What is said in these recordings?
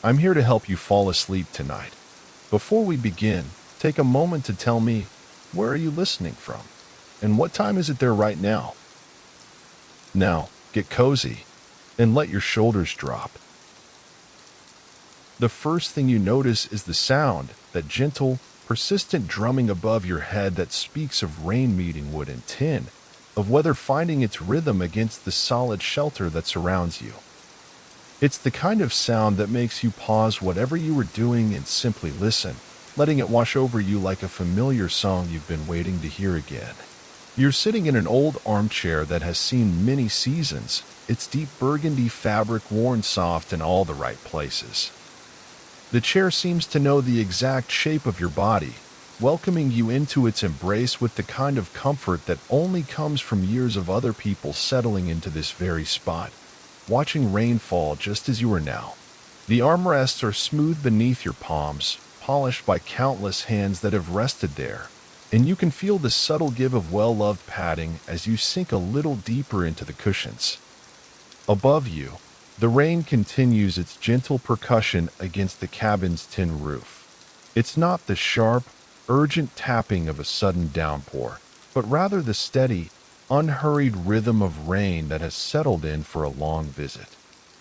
I'm here to help you fall asleep tonight. Before we begin, take a moment to tell me, where are you listening from? And what time is it there right now? Now, get cozy and let your shoulders drop. The first thing you notice is the sound, that gentle, persistent drumming above your head that speaks of rain meeting wood and tin, of weather finding its rhythm against the solid shelter that surrounds you. It's the kind of sound that makes you pause whatever you were doing and simply listen, letting it wash over you like a familiar song you've been waiting to hear again. You're sitting in an old armchair that has seen many seasons, its deep burgundy fabric worn soft in all the right places. The chair seems to know the exact shape of your body, welcoming you into its embrace with the kind of comfort that only comes from years of other people settling into this very spot, watching rain fall just as you are now. The armrests are smooth beneath your palms, polished by countless hands that have rested there, and you can feel the subtle give of well-loved padding as you sink a little deeper into the cushions. Above you, the rain continues its gentle percussion against the cabin's tin roof. It's not the sharp, urgent tapping of a sudden downpour, but rather the steady, unhurried rhythm of rain that has settled in for a long visit.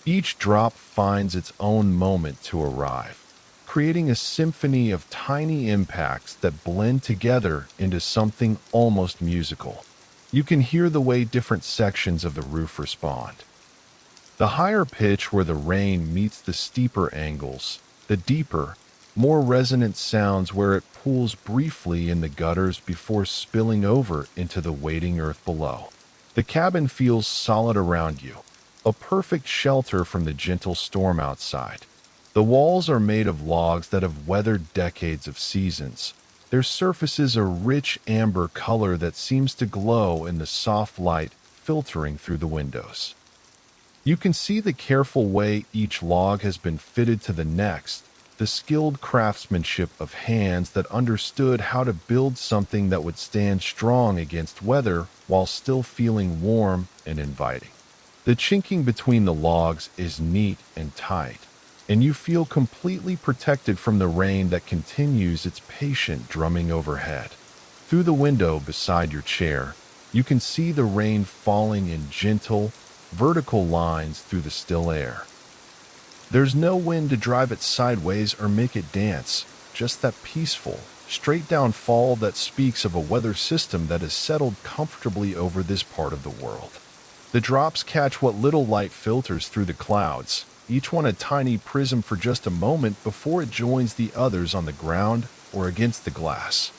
Each drop finds its own moment to arrive, creating a symphony of tiny impacts that blend together into something almost musical. You can hear the way different sections of the roof respond. The higher pitch where the rain meets the steeper angles, the deeper, more resonant sounds where it pools briefly in the gutters before spilling over into the waiting earth below. The cabin feels solid around you, a perfect shelter from the gentle storm outside. The walls are made of logs that have weathered decades of seasons. Their surfaces a rich amber color that seems to glow in the soft light filtering through the windows. You can see the careful way each log has been fitted to the next, the skilled craftsmanship of hands that understood how to build something that would stand strong against weather while still feeling warm and inviting. The chinking between the logs is neat and tight, and you feel completely protected from the rain that continues its patient drumming overhead. Through the window beside your chair, you can see the rain falling in gentle, vertical lines through the still air. There's no wind to drive it sideways or make it dance, just that peaceful, straight-down fall that speaks of a weather system that has settled comfortably over this part of the world. The drops catch what little light filters through the clouds, each one a tiny prism for just a moment before it joins the others on the ground or against the glass.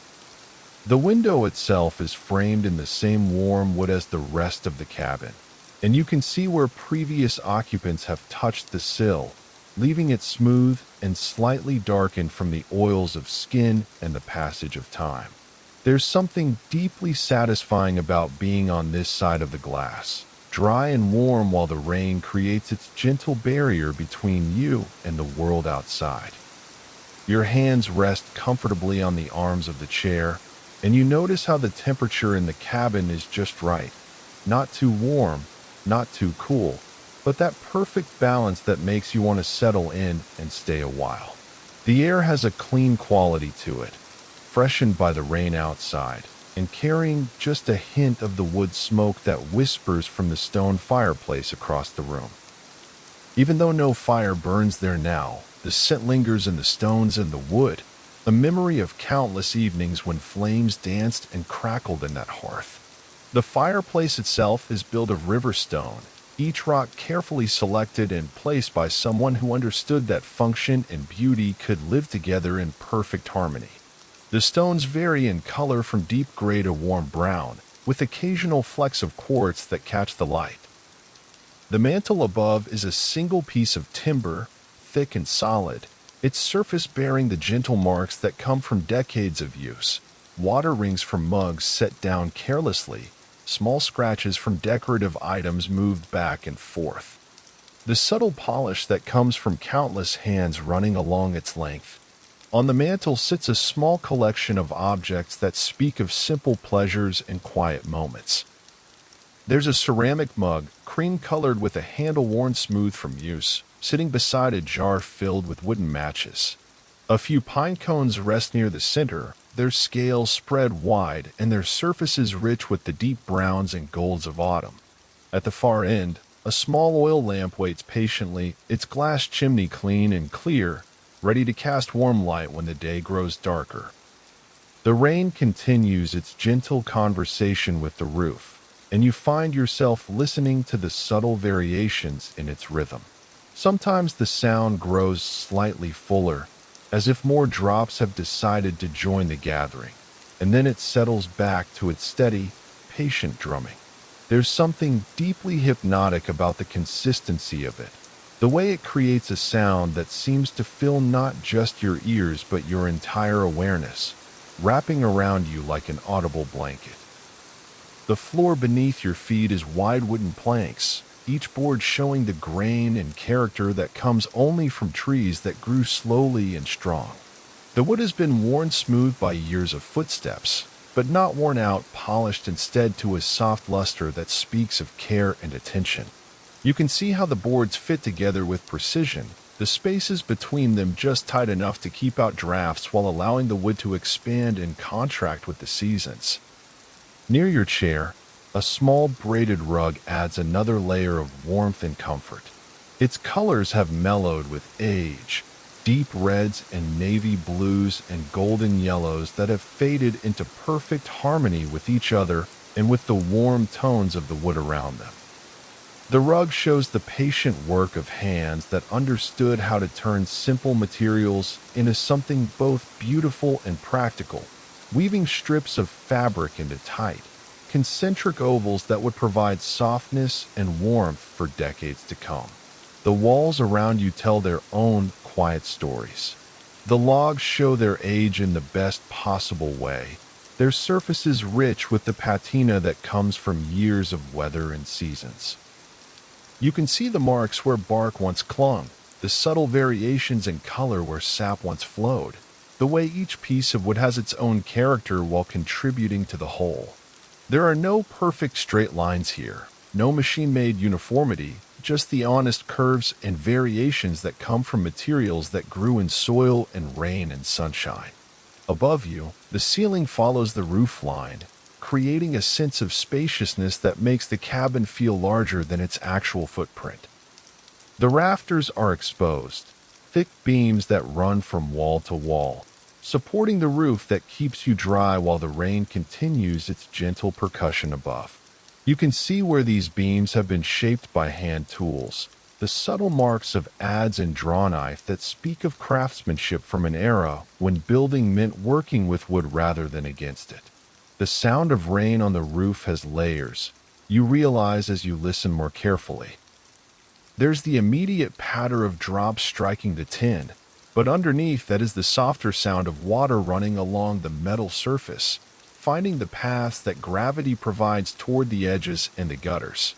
The window itself is framed in the same warm wood as the rest of the cabin, and you can see where previous occupants have touched the sill, leaving it smooth and slightly darkened from the oils of skin and the passage of time. There's something deeply satisfying about being on this side of the glass, dry and warm while the rain creates its gentle barrier between you and the world outside. Your hands rest comfortably on the arms of the chair, and you notice how the temperature in the cabin is just right, not too warm, not too cool, but that perfect balance that makes you want to settle in and stay a while. The air has a clean quality to it, freshened by the rain outside, and carrying just a hint of the wood smoke that whispers from the stone fireplace across the room. Even though no fire burns there now, the scent lingers in the stones and the wood, a memory of countless evenings when flames danced and crackled in that hearth. The fireplace itself is built of river stone, each rock carefully selected and placed by someone who understood that function and beauty could live together in perfect harmony. The stones vary in color from deep gray to warm brown, with occasional flecks of quartz that catch the light. The mantel above is a single piece of timber, thick and solid, its surface bearing the gentle marks that come from decades of use. Water rings from mugs set down carelessly, small scratches from decorative items moved back and forth. The subtle polish that comes from countless hands running along its length. On the mantel sits a small collection of objects that speak of simple pleasures and quiet moments. There's a ceramic mug, cream-colored with a handle worn smooth from use, sitting beside a jar filled with wooden matches. A few pine cones rest near the center, their scales spread wide and their surfaces rich with the deep browns and golds of autumn. At the far end, a small oil lamp waits patiently, its glass chimney clean and clear, ready to cast warm light when the day grows darker. The rain continues its gentle conversation with the roof, and you find yourself listening to the subtle variations in its rhythm. Sometimes the sound grows slightly fuller, as if more drops have decided to join the gathering, and then it settles back to its steady, patient drumming. There's something deeply hypnotic about the consistency of it, the way it creates a sound that seems to fill not just your ears but your entire awareness, wrapping around you like an audible blanket. The floor beneath your feet is wide wooden planks, each board showing the grain and character that comes only from trees that grew slowly and strong. The wood has been worn smooth by years of footsteps, but not worn out, polished instead to a soft luster that speaks of care and attention. You can see how the boards fit together with precision, the spaces between them just tight enough to keep out drafts while allowing the wood to expand and contract with the seasons. Near your chair, a small braided rug adds another layer of warmth and comfort. Its colors have mellowed with age, deep reds and navy blues and golden yellows that have faded into perfect harmony with each other and with the warm tones of the wood around them. The rug shows the patient work of hands that understood how to turn simple materials into something both beautiful and practical, weaving strips of fabric into tight, concentric ovals that would provide softness and warmth for decades to come. The walls around you tell their own quiet stories. The logs show their age in the best possible way, their surfaces rich with the patina that comes from years of weather and seasons. You can see the marks where bark once clung, the subtle variations in color where sap once flowed, the way each piece of wood has its own character while contributing to the whole. There are no perfect straight lines here, no machine-made uniformity, just the honest curves and variations that come from materials that grew in soil and rain and sunshine. Above you, the ceiling follows the roof line, creating a sense of spaciousness that makes the cabin feel larger than its actual footprint. The rafters are exposed, thick beams that run from wall to wall, supporting the roof that keeps you dry while the rain continues its gentle percussion above. You can see where these beams have been shaped by hand tools, the subtle marks of adze and draw knife that speak of craftsmanship from an era when building meant working with wood rather than against it. The sound of rain on the roof has layers, you realize as you listen more carefully. There's the immediate patter of drops striking the tin, but underneath that is the softer sound of water running along the metal surface, finding the paths that gravity provides toward the edges and the gutters.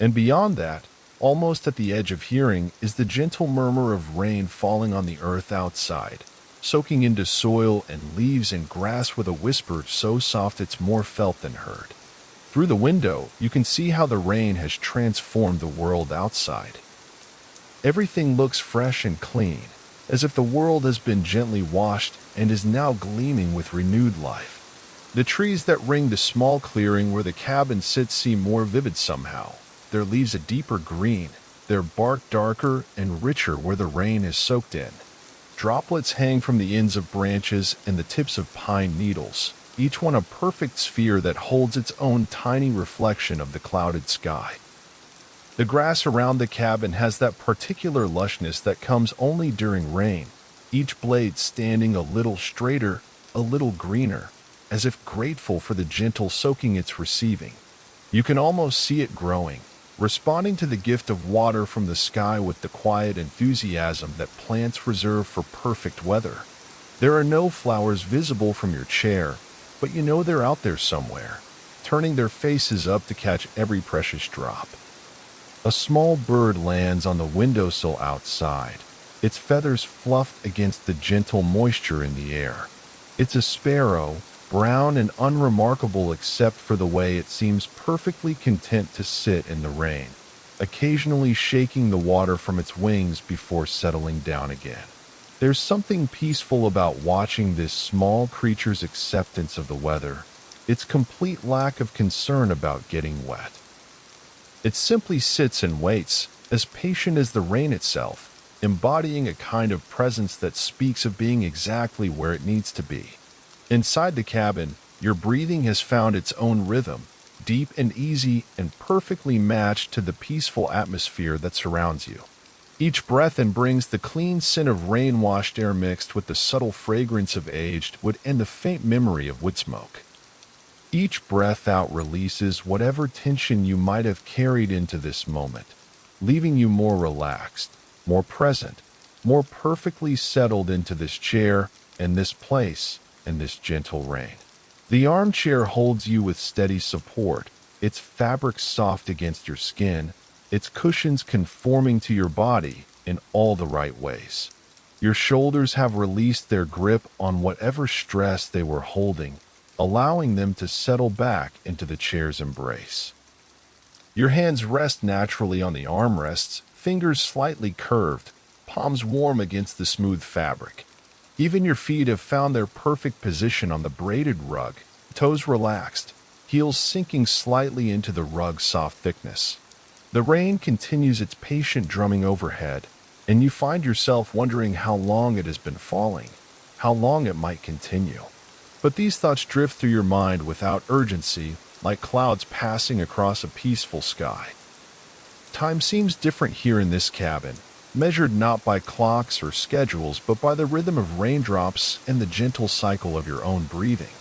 And beyond that, almost at the edge of hearing, is the gentle murmur of rain falling on the earth outside, soaking into soil and leaves and grass with a whisper so soft it's more felt than heard. Through the window, you can see how the rain has transformed the world outside. Everything looks fresh and clean, as if the world has been gently washed and is now gleaming with renewed life. The trees that ring the small clearing where the cabin sits seem more vivid somehow, their leaves a deeper green, their bark darker and richer where the rain is soaked in. Droplets hang from the ends of branches and the tips of pine needles, each one a perfect sphere that holds its own tiny reflection of the clouded sky. The grass around the cabin has that particular lushness that comes only during rain, each blade standing a little straighter, a little greener, as if grateful for the gentle soaking it's receiving. You can almost see it growing, responding to the gift of water from the sky with the quiet enthusiasm that plants reserve for perfect weather. There are no flowers visible from your chair, but you know they're out there somewhere, turning their faces up to catch every precious drop. A small bird lands on the windowsill outside, its feathers fluffed against the gentle moisture in the air. It's a sparrow, brown and unremarkable except for the way it seems perfectly content to sit in the rain. occasionally shaking the water from its wings before settling down again. There's something peaceful about watching this small creature's acceptance of the weather, its complete lack of concern about getting wet. It simply sits and waits, as patient as the rain itself, embodying a kind of presence that speaks of being exactly where it needs to be. Inside the cabin, your breathing has found its own rhythm, deep and easy and perfectly matched to the peaceful atmosphere that surrounds you. Each breath in brings the clean scent of rain-washed air mixed with the subtle fragrance of aged wood and the faint memory of wood smoke. Each breath out releases whatever tension you might have carried into this moment, leaving you more relaxed, more present, more perfectly settled into this chair and this place and this gentle rain. The armchair holds you with steady support, its fabric soft against your skin, its cushions conforming to your body in all the right ways. Your shoulders have released their grip on whatever stress they were holding, allowing them to settle back into the chair's embrace. Your hands rest naturally on the armrests, fingers slightly curved, palms warm against the smooth fabric. Even your feet have found their perfect position on the braided rug, toes relaxed, heels sinking slightly into the rug's soft thickness. The rain continues its patient drumming overhead, and you find yourself wondering how long it has been falling, how long it might continue. But these thoughts drift through your mind without urgency, like clouds passing across a peaceful sky. Time seems different here in this cabin, measured not by clocks or schedules, but by the rhythm of raindrops and the gentle cycle of your own breathing.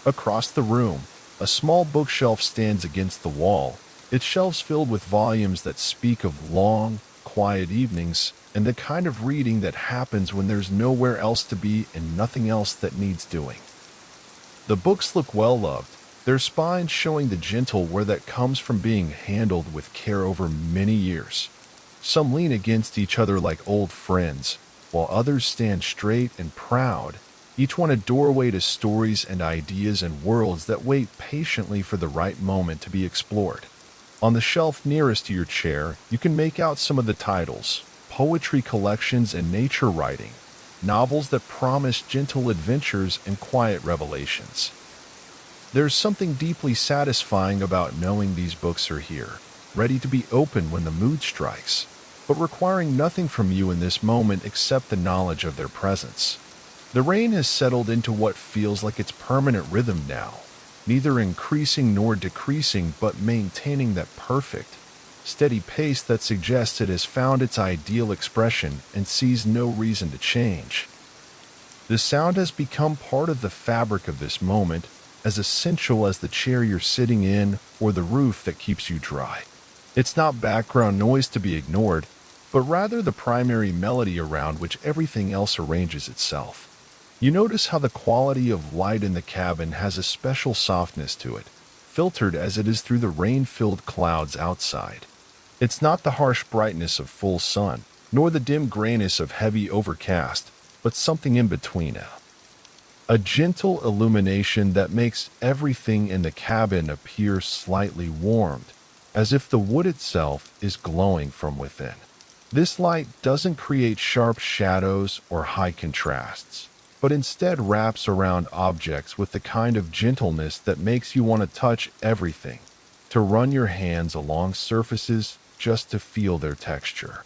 Across the room, a small bookshelf stands against the wall, its shelves filled with volumes that speak of long, quiet evenings and the kind of reading that happens when there's nowhere else to be and nothing else that needs doing. The books look well-loved, their spines showing the gentle wear that comes from being handled with care over many years. Some lean against each other like old friends, while others stand straight and proud, each one a doorway to stories and ideas and worlds that wait patiently for the right moment to be explored. On the shelf nearest to your chair, you can make out some of the titles: poetry collections and nature writing, novels that promise gentle adventures and quiet revelations. There's something deeply satisfying about knowing these books are here, ready to be opened when the mood strikes, but requiring nothing from you in this moment except the knowledge of their presence. The rain has settled into what feels like its permanent rhythm now, neither increasing nor decreasing but maintaining that perfect, steady pace that suggests it has found its ideal expression and sees no reason to change. The sound has become part of the fabric of this moment, as essential as the chair you're sitting in or the roof that keeps you dry. It's not background noise to be ignored, but rather the primary melody around which everything else arranges itself. You notice how the quality of light in the cabin has a special softness to it, filtered as it is through the rain-filled clouds outside. It's not the harsh brightness of full sun, nor the dim grayness of heavy overcast, but something in between. A gentle illumination that makes everything in the cabin appear slightly warmed, as if the wood itself is glowing from within. This light doesn't create sharp shadows or high contrasts, but instead wraps around objects with the kind of gentleness that makes you want to touch everything, to run your hands along surfaces just to feel their texture.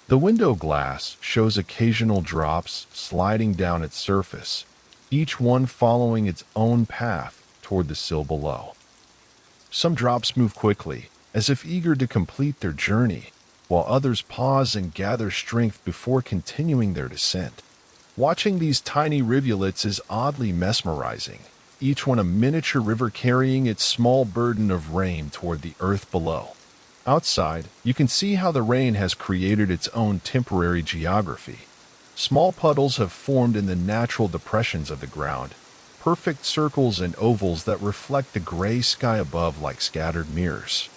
The window glass shows occasional drops sliding down its surface, each one following its own path toward the sill below. Some drops move quickly, as if eager to complete their journey, while others pause and gather strength before continuing their descent. Watching these tiny rivulets is oddly mesmerizing, each one a miniature river carrying its small burden of rain toward the earth below. Outside, you can see how the rain has created its own temporary geography. Small puddles have formed in the natural depressions of the ground, perfect circles and ovals that reflect the gray sky above like scattered mirrors.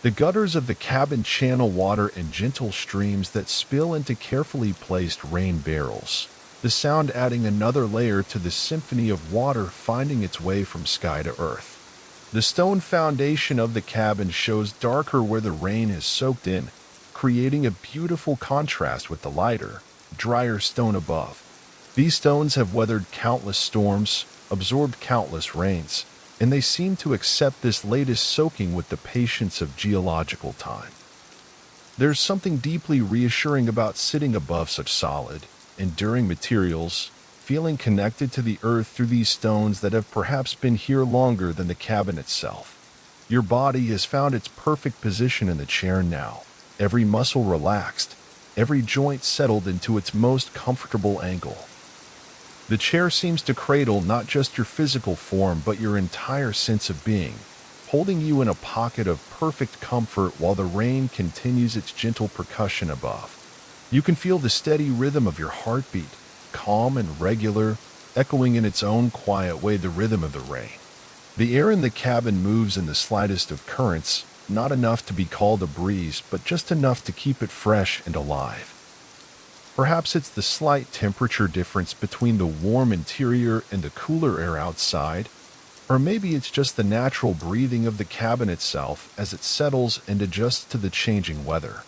The gutters of the cabin channel water in gentle streams that spill into carefully placed rain barrels, the sound adding another layer to the symphony of water finding its way from sky to earth. The stone foundation of the cabin shows darker where the rain has soaked in, creating a beautiful contrast with the lighter, drier stone above. These stones have weathered countless storms, absorbed countless rains, and they seem to accept this latest soaking with the patience of geological time. There's something deeply reassuring about sitting above such solid, enduring materials, feeling connected to the earth through these stones that have perhaps been here longer than the cabin itself. Your body has found its perfect position in the chair now, every muscle relaxed, every joint settled into its most comfortable angle. The chair seems to cradle not just your physical form but your entire sense of being, holding you in a pocket of perfect comfort while the rain continues its gentle percussion above. You can feel the steady rhythm of your heartbeat, calm and regular, echoing in its own quiet way the rhythm of the rain. The air in the cabin moves in the slightest of currents, not enough to be called a breeze, but just enough to keep it fresh and alive. Perhaps it's the slight temperature difference between the warm interior and the cooler air outside, or maybe it's just the natural breathing of the cabin itself as it settles and adjusts to the changing weather.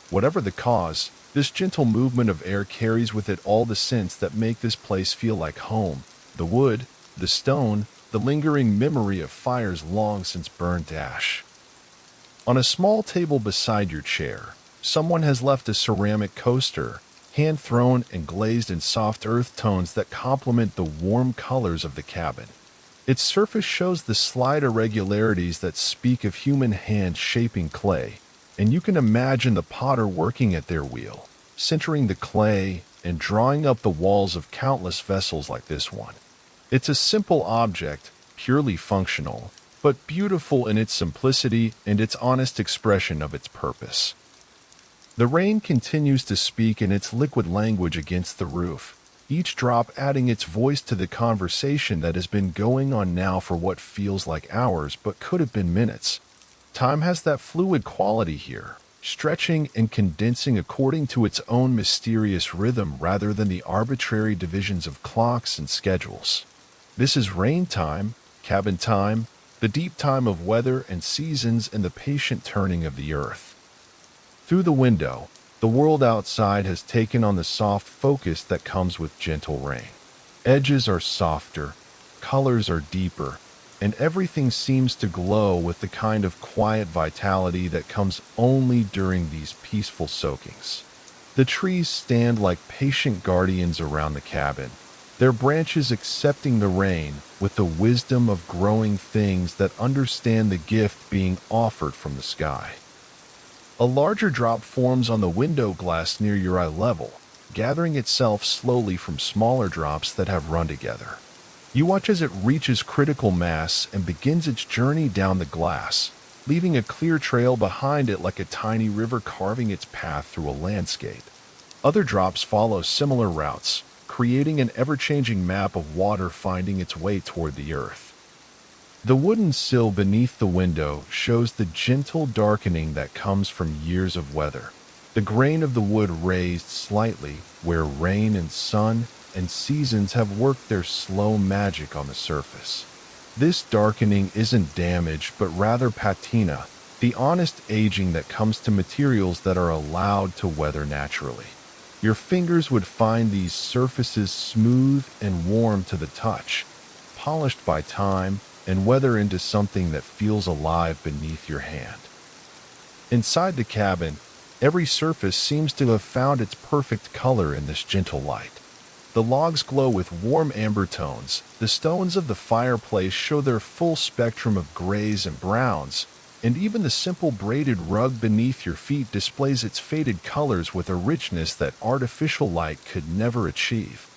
Whatever the cause, this gentle movement of air carries with it all the scents that make this place feel like home: the wood, the stone, the lingering memory of fires long since burned to ash. On a small table beside your chair, someone has left a ceramic coaster, hand-thrown and glazed in soft earth tones that complement the warm colors of the cabin. Its surface shows the slight irregularities that speak of human hands shaping clay, and you can imagine the potter working at their wheel, centering the clay and drawing up the walls of countless vessels like this one. It's a simple object, purely functional, but beautiful in its simplicity and its honest expression of its purpose. The rain continues to speak in its liquid language against the roof, each drop adding its voice to the conversation that has been going on now for what feels like hours but could have been minutes. Time has that fluid quality here, stretching and condensing according to its own mysterious rhythm rather than the arbitrary divisions of clocks and schedules. This is rain time, cabin time, the deep time of weather and seasons, and the patient turning of the earth. Through the window, the world outside has taken on the soft focus that comes with gentle rain. Edges are softer, colors are deeper, and everything seems to glow with the kind of quiet vitality that comes only during these peaceful soakings. The trees stand like patient guardians around the cabin, their branches accepting the rain with the wisdom of growing things that understand the gift being offered from the sky. A larger drop forms on the window glass near your eye level, gathering itself slowly from smaller drops that have run together. You watch as it reaches critical mass and begins its journey down the glass, leaving a clear trail behind it like a tiny river carving its path through a landscape. Other drops follow similar routes, creating an ever-changing map of water finding its way toward the earth. The wooden sill beneath the window shows the gentle darkening that comes from years of weather. The grain of the wood raised slightly where rain and sun and seasons have worked their slow magic on the surface. This darkening isn't damage but rather patina, the honest aging that comes to materials that are allowed to weather naturally. Your fingers would find these surfaces smooth and warm to the touch, polished by time, and weather into something that feels alive beneath your hand. Inside the cabin, every surface seems to have found its perfect color in this gentle light. The logs glow with warm amber tones, the stones of the fireplace show their full spectrum of grays and browns, and even the simple braided rug beneath your feet displays its faded colors with a richness that artificial light could never achieve.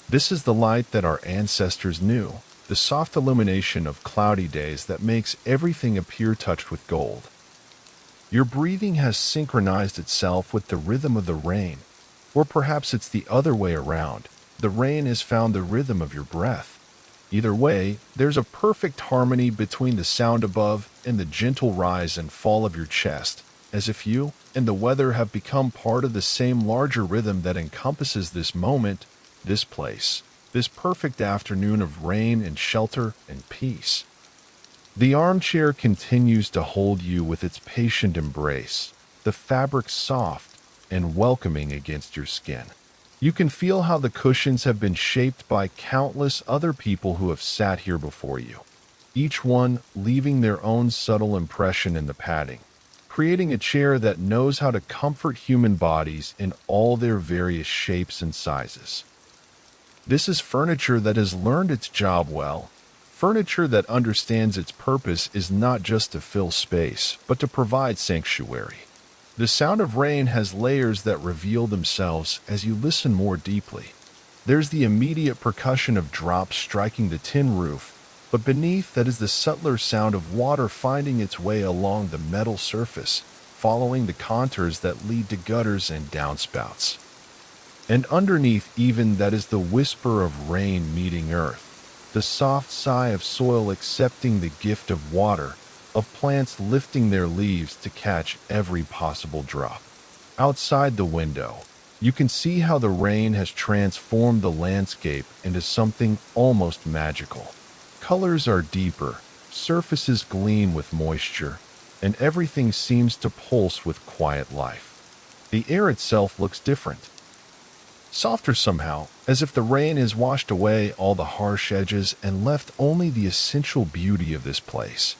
This is the light that our ancestors knew, the soft illumination of cloudy days that makes everything appear touched with gold. Your breathing has synchronized itself with the rhythm of the rain, or perhaps it's the other way around. The rain has found the rhythm of your breath. Either way, there's a perfect harmony between the sound above and the gentle rise and fall of your chest, as if you and the weather have become part of the same larger rhythm that encompasses this moment, this place, this perfect afternoon of rain and shelter and peace. The armchair continues to hold you with its patient embrace, the fabric soft and welcoming against your skin. You can feel how the cushions have been shaped by countless other people who have sat here before you, each one leaving their own subtle impression in the padding, creating a chair that knows how to comfort human bodies in all their various shapes and sizes. This is furniture that has learned its job well. Furniture that understands its purpose is not just to fill space, but to provide sanctuary. The sound of rain has layers that reveal themselves as you listen more deeply. There's the immediate percussion of drops striking the tin roof, but beneath that is the subtler sound of water finding its way along the metal surface, following the contours that lead to gutters and downspouts. And underneath even that is the whisper of rain meeting earth, the soft sigh of soil accepting the gift of water, of plants lifting their leaves to catch every possible drop. Outside the window, you can see how the rain has transformed the landscape into something almost magical. Colors are deeper, surfaces gleam with moisture, and everything seems to pulse with quiet life. The air itself looks different. Softer somehow, as if the rain has washed away all the harsh edges and left only the essential beauty of this place.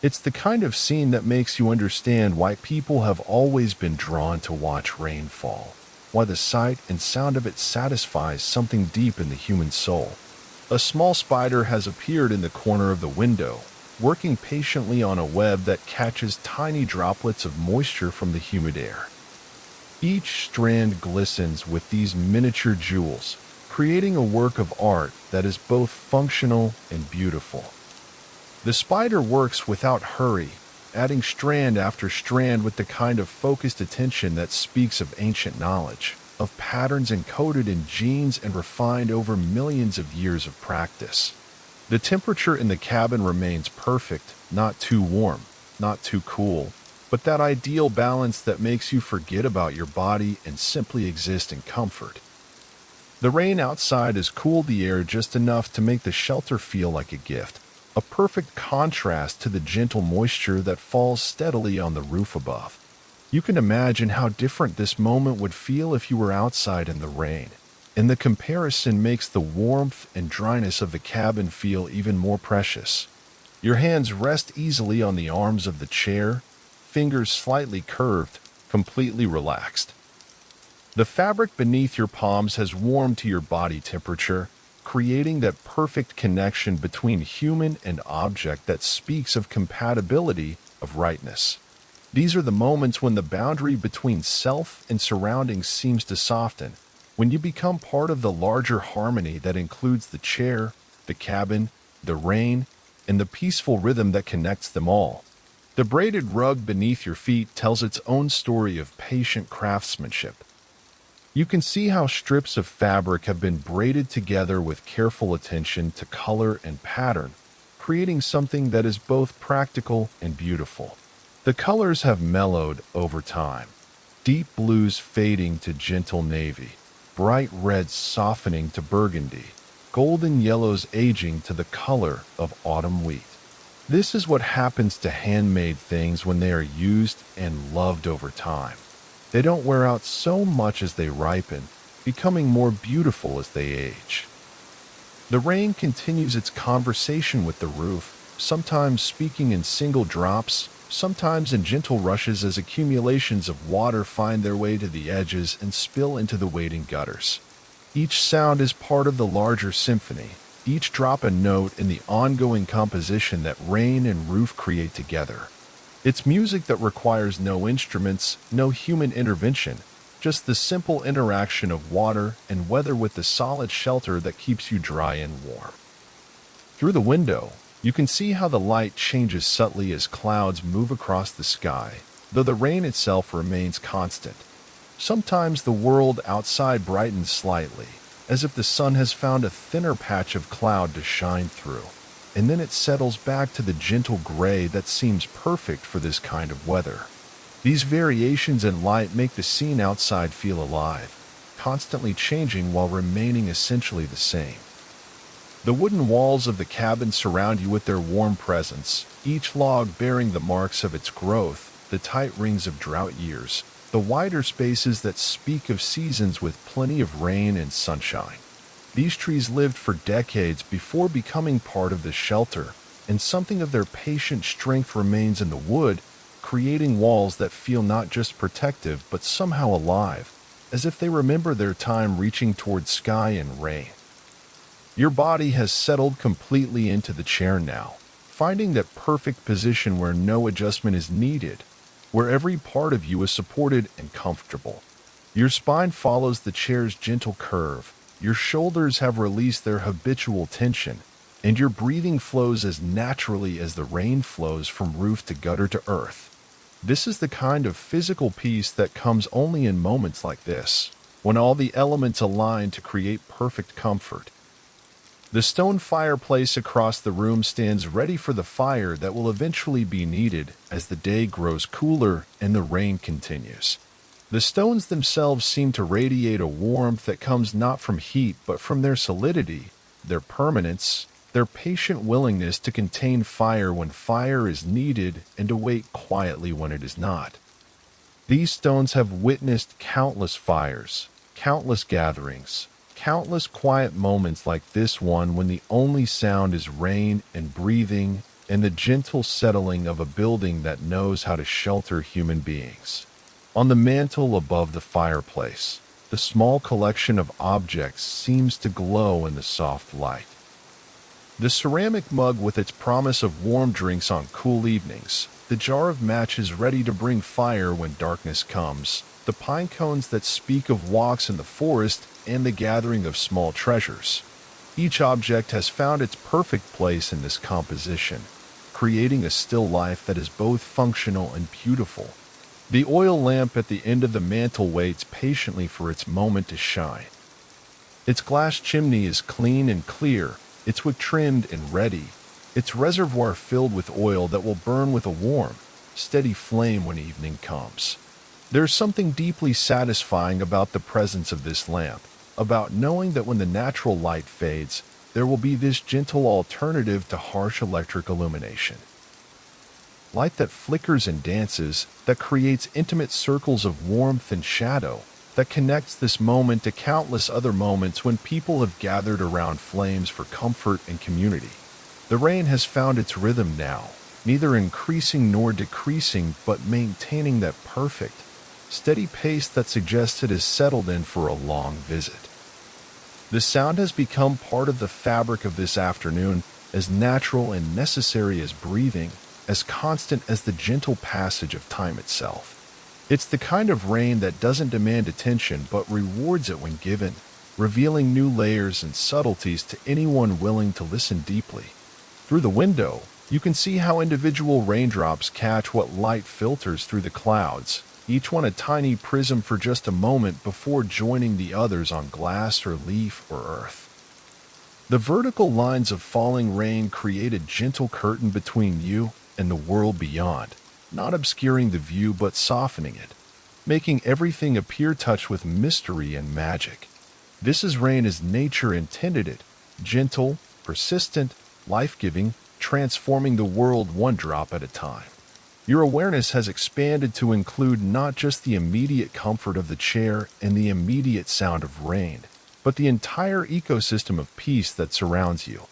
It's the kind of scene that makes you understand why people have always been drawn to watch rain fall, why the sight and sound of it satisfies something deep in the human soul. A small spider has appeared in the corner of the window, working patiently on a web that catches tiny droplets of moisture from the humid air. Each strand glistens with these miniature jewels, creating a work of art that is both functional and beautiful. The spider works without hurry, adding strand after strand with the kind of focused attention that speaks of ancient knowledge, of patterns encoded in genes and refined over millions of years of practice. The temperature in the cabin remains perfect, not too warm, not too cool, but that ideal balance that makes you forget about your body and simply exist in comfort. The rain outside has cooled the air just enough to make the shelter feel like a gift, a perfect contrast to the gentle moisture that falls steadily on the roof above. You can imagine how different this moment would feel if you were outside in the rain, and the comparison makes the warmth and dryness of the cabin feel even more precious. Your hands rest easily on the arms of the chair, fingers slightly curved, completely relaxed. The fabric beneath your palms has warmed to your body temperature, creating that perfect connection between human and object that speaks of compatibility, of rightness. These are the moments when the boundary between self and surroundings seems to soften, when you become part of the larger harmony that includes the chair, the cabin, the rain, and the peaceful rhythm that connects them all. The braided rug beneath your feet tells its own story of patient craftsmanship. You can see how strips of fabric have been braided together with careful attention to color and pattern, creating something that is both practical and beautiful. The colors have mellowed over time, deep blues fading to gentle navy, bright reds softening to burgundy, golden yellows aging to the color of autumn wheat. This is what happens to handmade things when they are used and loved over time. They don't wear out so much as they ripen, becoming more beautiful as they age. The rain continues its conversation with the roof, sometimes speaking in single drops, sometimes in gentle rushes as accumulations of water find their way to the edges and spill into the waiting gutters. Each sound is part of the larger symphony, each drop a note in the ongoing composition that rain and roof create together. It's music that requires no instruments, no human intervention, just the simple interaction of water and weather with the solid shelter that keeps you dry and warm. Through the window, you can see how the light changes subtly as clouds move across the sky, though the rain itself remains constant. Sometimes the world outside brightens slightly, as if the sun has found a thinner patch of cloud to shine through, and then it settles back to the gentle gray that seems perfect for this kind of weather. These variations in light make the scene outside feel alive, constantly changing while remaining essentially the same. The wooden walls of the cabin surround you with their warm presence, each log bearing the marks of its growth, the tight rings of drought years, the wider spaces that speak of seasons with plenty of rain and sunshine. These trees lived for decades before becoming part of this shelter, and something of their patient strength remains in the wood, creating walls that feel not just protective but somehow alive, as if they remember their time reaching toward sky and rain. Your body has settled completely into the chair now, finding that perfect position where no adjustment is needed, where every part of you is supported and comfortable. Your spine follows the chair's gentle curve, your shoulders have released their habitual tension, and your breathing flows as naturally as the rain flows from roof to gutter to earth. This is the kind of physical peace that comes only in moments like this, when all the elements align to create perfect comfort. The stone fireplace across the room stands ready for the fire that will eventually be needed as the day grows cooler and the rain continues. The stones themselves seem to radiate a warmth that comes not from heat but from their solidity, their permanence, their patient willingness to contain fire when fire is needed and to wait quietly when it is not. These stones have witnessed countless fires, countless gatherings, countless quiet moments like this one when the only sound is rain and breathing and the gentle settling of a building that knows how to shelter human beings. On the mantel above the fireplace, the small collection of objects seems to glow in the soft light. The ceramic mug with its promise of warm drinks on cool evenings, the jar of matches ready to bring fire when darkness comes, the pine cones that speak of walks in the forest and the gathering of small treasures. Each object has found its perfect place in this composition, creating a still life that is both functional and beautiful. The oil lamp at the end of the mantel waits patiently for its moment to shine. Its glass chimney is clean and clear, its wick trimmed and ready, its reservoir filled with oil that will burn with a warm, steady flame when evening comes. There's something deeply satisfying about the presence of this lamp, about knowing that when the natural light fades, there will be this gentle alternative to harsh electric illumination. Light that flickers and dances, that creates intimate circles of warmth and shadow, that connects this moment to countless other moments when people have gathered around flames for comfort and community. The rain has found its rhythm now, neither increasing nor decreasing but maintaining that perfect, steady pace that suggests it has settled in for a long visit. The sound has become part of the fabric of this afternoon, as natural and necessary as breathing, as constant as the gentle passage of time itself. It's the kind of rain that doesn't demand attention but rewards it when given, revealing new layers and subtleties to anyone willing to listen deeply. Through the window, you can see how individual raindrops catch what light filters through the clouds, each one a tiny prism for just a moment before joining the others on glass or leaf or earth. The vertical lines of falling rain create a gentle curtain between you and the world beyond, not obscuring the view but softening it, making everything appear touched with mystery and magic. This is rain as nature intended it, gentle, persistent, life-giving, transforming the world one drop at a time. Your awareness has expanded to include not just the immediate comfort of the chair and the immediate sound of rain, but the entire ecosystem of peace that surrounds you.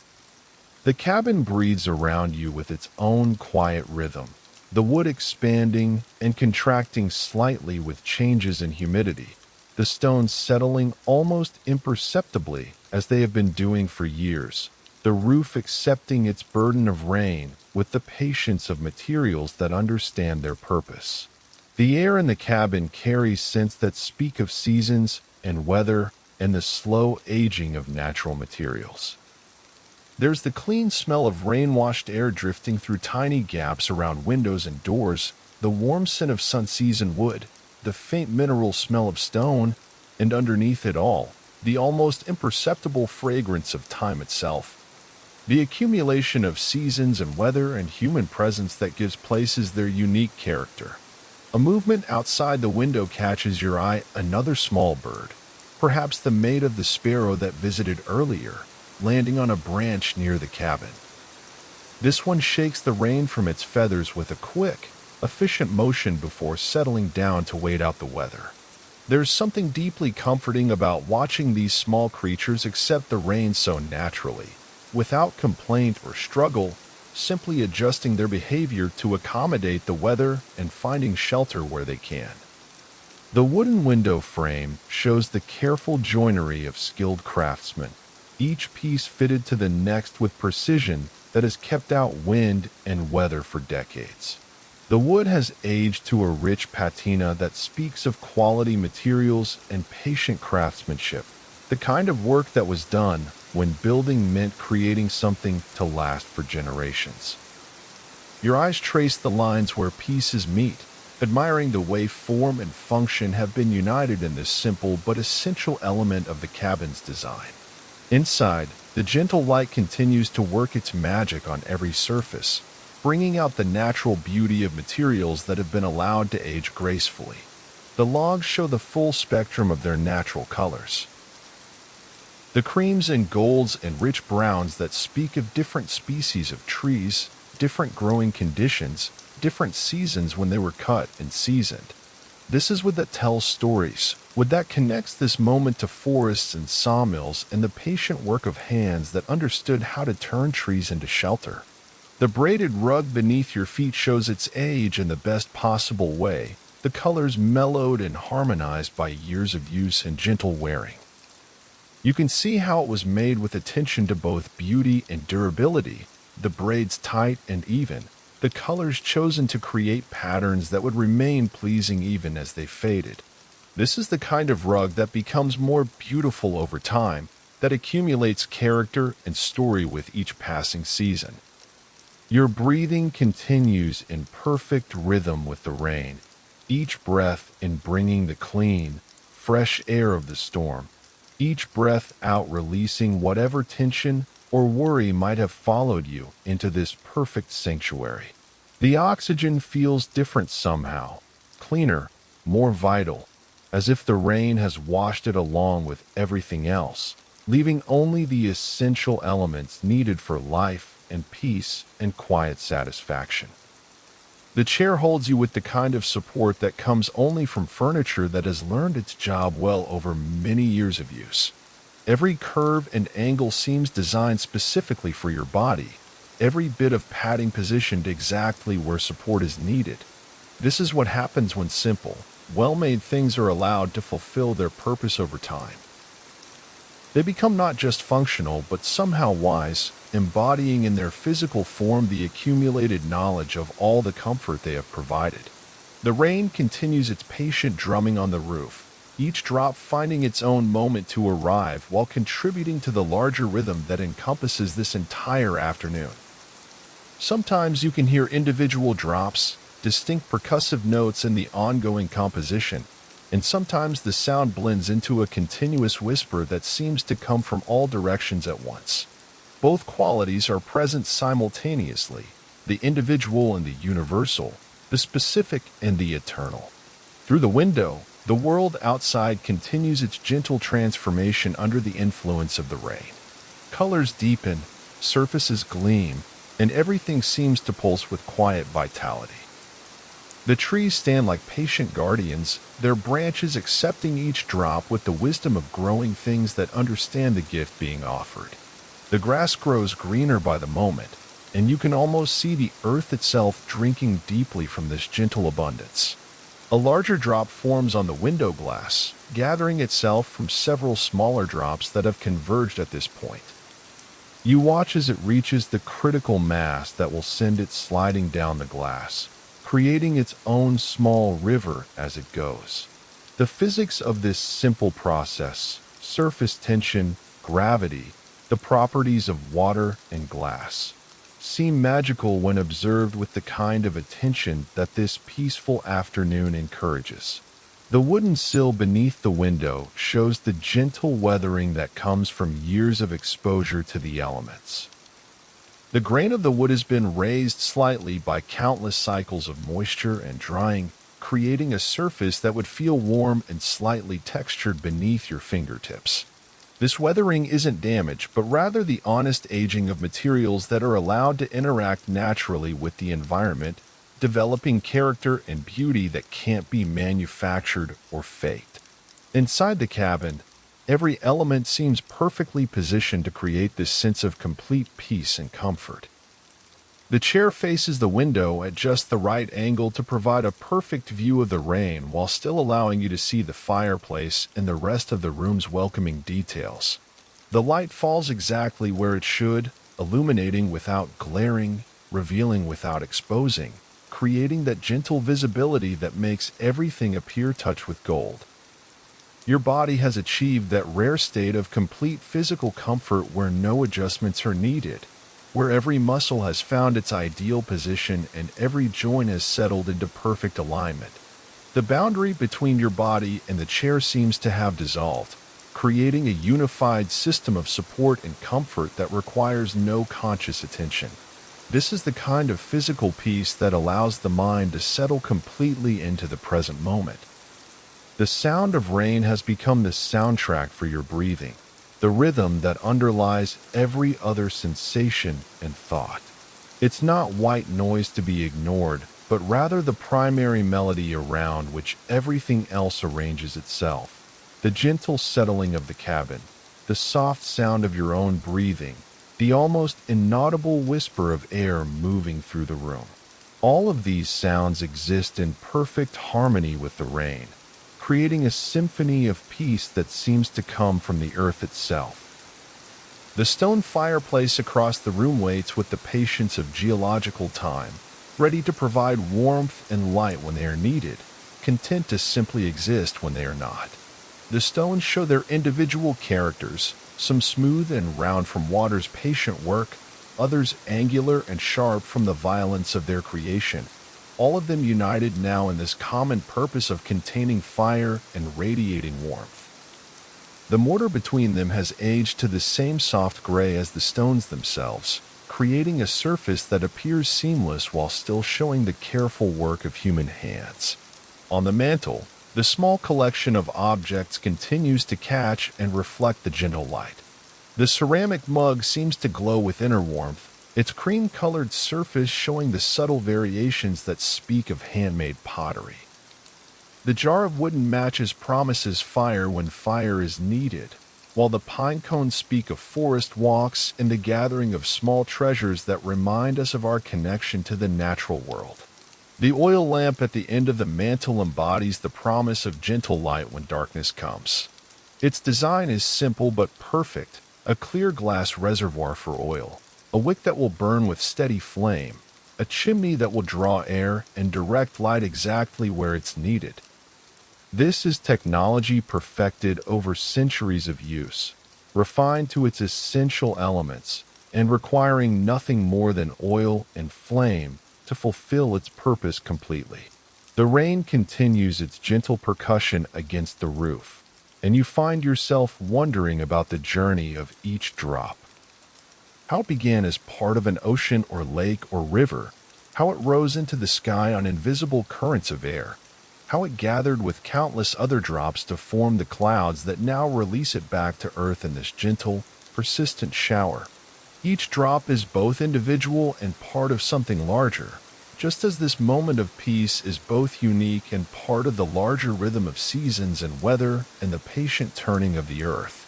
The cabin breathes around you with its own quiet rhythm, the wood expanding and contracting slightly with changes in humidity, the stones settling almost imperceptibly as they have been doing for years, the roof accepting its burden of rain with the patience of materials that understand their purpose. The air in the cabin carries scents that speak of seasons and weather and the slow aging of natural materials. There's the clean smell of rain-washed air drifting through tiny gaps around windows and doors, the warm scent of sun-seasoned wood, the faint mineral smell of stone, and underneath it all, the almost imperceptible fragrance of time itself. The accumulation of seasons and weather and human presence that gives places their unique character. A movement outside the window catches your eye, another small bird, perhaps the mate of the sparrow that visited earlier, landing on a branch near the cabin. This one shakes the rain from its feathers with a quick, efficient motion before settling down to wait out the weather. There's something deeply comforting about watching these small creatures accept the rain so naturally, without complaint or struggle, simply adjusting their behavior to accommodate the weather and finding shelter where they can. The wooden window frame shows the careful joinery of skilled craftsmen, each piece fitted to the next with precision that has kept out wind and weather for decades. The wood has aged to a rich patina that speaks of quality materials and patient craftsmanship, the kind of work that was done when building meant creating something to last for generations. Your eyes trace the lines where pieces meet, admiring the way form and function have been united in this simple but essential element of the cabin's design. Inside, the gentle light continues to work its magic on every surface, bringing out the natural beauty of materials that have been allowed to age gracefully. The logs show the full spectrum of their natural colors. The creams and golds and rich browns that speak of different species of trees, different growing conditions, different seasons when they were cut and seasoned. This is wood that tells stories, wood that connects this moment to forests and sawmills and the patient work of hands that understood how to turn trees into shelter. The braided rug beneath your feet shows its age in the best possible way, the colors mellowed and harmonized by years of use and gentle wearing. You can see how it was made with attention to both beauty and durability, the braids tight and even, the colors chosen to create patterns that would remain pleasing even as they faded. This is the kind of rug that becomes more beautiful over time, that accumulates character and story with each passing season. Your breathing continues in perfect rhythm with the rain, each breath in bringing the clean, fresh air of the storm, each breath out releasing whatever tension or worry might have followed you into this perfect sanctuary. The oxygen feels different somehow, cleaner, more vital, as if the rain has washed it along with everything else, leaving only the essential elements needed for life and peace and quiet satisfaction. The chair holds you with the kind of support that comes only from furniture that has learned its job well over many years of use. Every curve and angle seems designed specifically for your body, every bit of padding positioned exactly where support is needed. This is what happens when simple, well-made things are allowed to fulfill their purpose over time. They become not just functional, but somehow wise, embodying in their physical form the accumulated knowledge of all the comfort they have provided. The rain continues its patient drumming on the roof, each drop finding its own moment to arrive while contributing to the larger rhythm that encompasses this entire afternoon. Sometimes you can hear individual drops, distinct percussive notes in the ongoing composition, and sometimes the sound blends into a continuous whisper that seems to come from all directions at once. Both qualities are present simultaneously, the individual and the universal, the specific and the eternal. Through the window, the world outside continues its gentle transformation under the influence of the rain. Colors deepen, surfaces gleam, and everything seems to pulse with quiet vitality. The trees stand like patient guardians, their branches accepting each drop with the wisdom of growing things that understand the gift being offered. The grass grows greener by the moment, and you can almost see the earth itself drinking deeply from this gentle abundance. A larger drop forms on the window glass, gathering itself from several smaller drops that have converged at this point. You watch as it reaches the critical mass that will send it sliding down the glass, creating its own small river as it goes. The physics of this simple process, surface tension, gravity, the properties of water and glass, seem magical when observed with the kind of attention that this peaceful afternoon encourages. The wooden sill beneath the window shows the gentle weathering that comes from years of exposure to the elements. The grain of the wood has been raised slightly by countless cycles of moisture and drying, creating a surface that would feel warm and slightly textured beneath your fingertips. This weathering isn't damage, but rather the honest aging of materials that are allowed to interact naturally with the environment, developing character and beauty that can't be manufactured or faked. Inside the cabin, every element seems perfectly positioned to create this sense of complete peace and comfort. The chair faces the window at just the right angle to provide a perfect view of the rain while still allowing you to see the fireplace and the rest of the room's welcoming details. The light falls exactly where it should, illuminating without glaring, revealing without exposing, creating that gentle visibility that makes everything appear touched with gold. Your body has achieved that rare state of complete physical comfort where no adjustments are needed, where every muscle has found its ideal position and every joint has settled into perfect alignment. The boundary between your body and the chair seems to have dissolved, creating a unified system of support and comfort that requires no conscious attention. This is the kind of physical peace that allows the mind to settle completely into the present moment. The sound of rain has become the soundtrack for your breathing, the rhythm that underlies every other sensation and thought. It's not white noise to be ignored, but rather the primary melody around which everything else arranges itself. The gentle settling of the cabin, the soft sound of your own breathing, the almost inaudible whisper of air moving through the room. All of these sounds exist in perfect harmony with the rain, creating a symphony of peace that seems to come from the earth itself. The stone fireplace across the room waits with the patience of geological time, ready to provide warmth and light when they are needed, content to simply exist when they are not. The stones show their individual characters, some smooth and round from water's patient work, others angular and sharp from the violence of their creation, all of them united now in this common purpose of containing fire and radiating warmth. The mortar between them has aged to the same soft gray as the stones themselves, creating a surface that appears seamless while still showing the careful work of human hands. On the mantel, the small collection of objects continues to catch and reflect the gentle light. The ceramic mug seems to glow with inner warmth, its cream-colored surface showing the subtle variations that speak of handmade pottery. The jar of wooden matches promises fire when fire is needed, while the pine cones speak of forest walks and the gathering of small treasures that remind us of our connection to the natural world. The oil lamp at the end of the mantel embodies the promise of gentle light when darkness comes. Its design is simple but perfect, a clear glass reservoir for oil, a wick that will burn with steady flame, a chimney that will draw air and direct light exactly where it's needed. This is technology perfected over centuries of use, refined to its essential elements, and requiring nothing more than oil and flame to fulfill its purpose completely. The rain continues its gentle percussion against the roof, and you find yourself wondering about the journey of each drop. How it began as part of an ocean or lake or river, how it rose into the sky on invisible currents of air, how it gathered with countless other drops to form the clouds that now release it back to earth in this gentle, persistent shower. Each drop is both individual and part of something larger, just as this moment of peace is both unique and part of the larger rhythm of seasons and weather and the patient turning of the earth.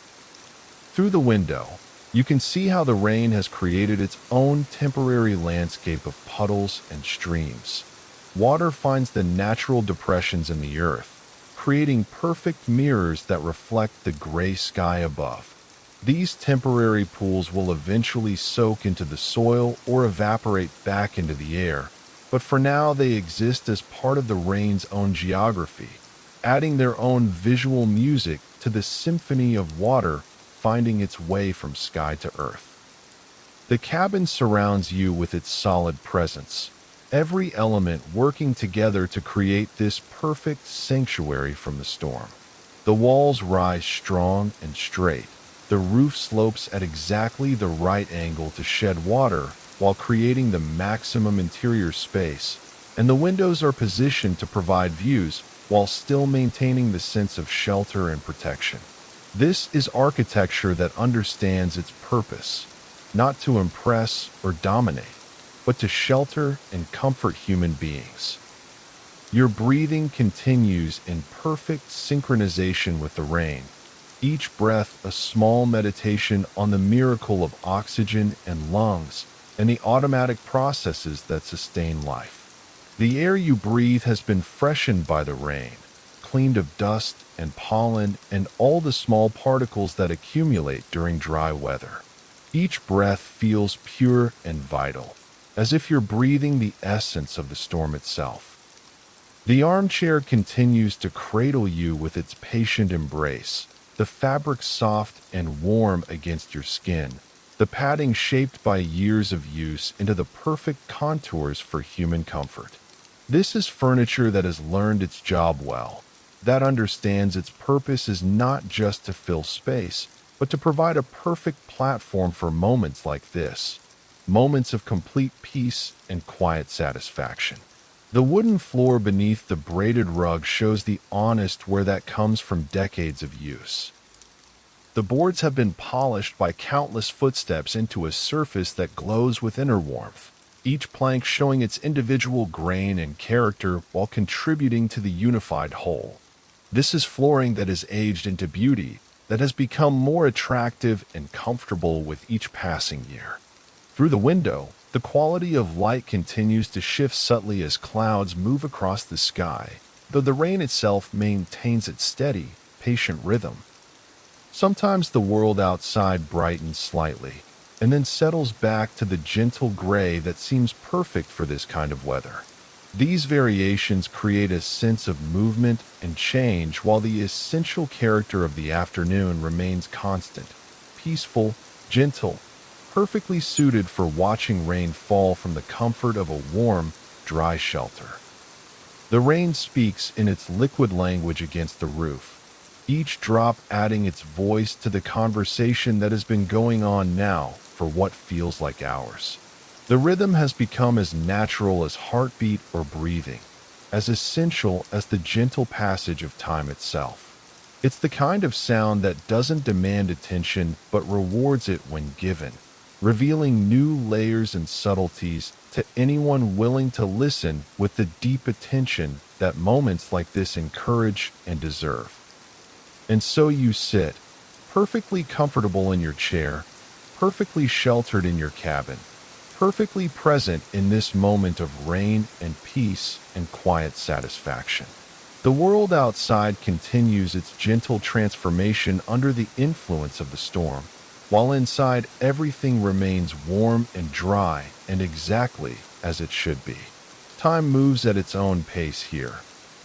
Through the window, you can see how the rain has created its own temporary landscape of puddles and streams. Water finds the natural depressions in the earth, creating perfect mirrors that reflect the gray sky above. These temporary pools will eventually soak into the soil or evaporate back into the air, but for now they exist as part of the rain's own geography, adding their own visual music to the symphony of water finding its way from sky to earth. The cabin surrounds you with its solid presence, every element working together to create this perfect sanctuary from the storm. The walls rise strong and straight. The roof slopes at exactly the right angle to shed water while creating the maximum interior space, and the windows are positioned to provide views while still maintaining the sense of shelter and protection. This is architecture that understands its purpose, not to impress or dominate, but to shelter and comfort human beings. Your breathing continues in perfect synchronization with the rain, each breath a small meditation on the miracle of oxygen and lungs and the automatic processes that sustain life. The air you breathe has been freshened by the rain, cleaned of dust and pollen and all the small particles that accumulate during dry weather. Each breath feels pure and vital, as if you're breathing the essence of the storm itself. The armchair continues to cradle you with its patient embrace, the fabric soft and warm against your skin, the padding shaped by years of use into the perfect contours for human comfort. This is furniture that has learned its job well, that understands its purpose is not just to fill space, but to provide a perfect platform for moments like this, moments of complete peace and quiet satisfaction. The wooden floor beneath the braided rug shows the honest where that comes from decades of use. The boards have been polished by countless footsteps into a surface that glows with inner warmth, each plank showing its individual grain and character while contributing to the unified whole. This is flooring that has aged into beauty, that has become more attractive and comfortable with each passing year. Through the window, the quality of light continues to shift subtly as clouds move across the sky, though the rain itself maintains its steady, patient rhythm. Sometimes the world outside brightens slightly, and then settles back to the gentle gray that seems perfect for this kind of weather. These variations create a sense of movement and change while the essential character of the afternoon remains constant, peaceful, gentle, perfectly suited for watching rain fall from the comfort of a warm, dry shelter. The rain speaks in its liquid language against the roof, each drop adding its voice to the conversation that has been going on now for what feels like hours. The rhythm has become as natural as heartbeat or breathing, as essential as the gentle passage of time itself. It's the kind of sound that doesn't demand attention but rewards it when given, revealing new layers and subtleties to anyone willing to listen with the deep attention that moments like this encourage and deserve. And so you sit, perfectly comfortable in your chair, perfectly sheltered in your cabin, perfectly present in this moment of rain and peace and quiet satisfaction. The world outside continues its gentle transformation under the influence of the storm, while inside everything remains warm and dry and exactly as it should be. Time moves at its own pace here,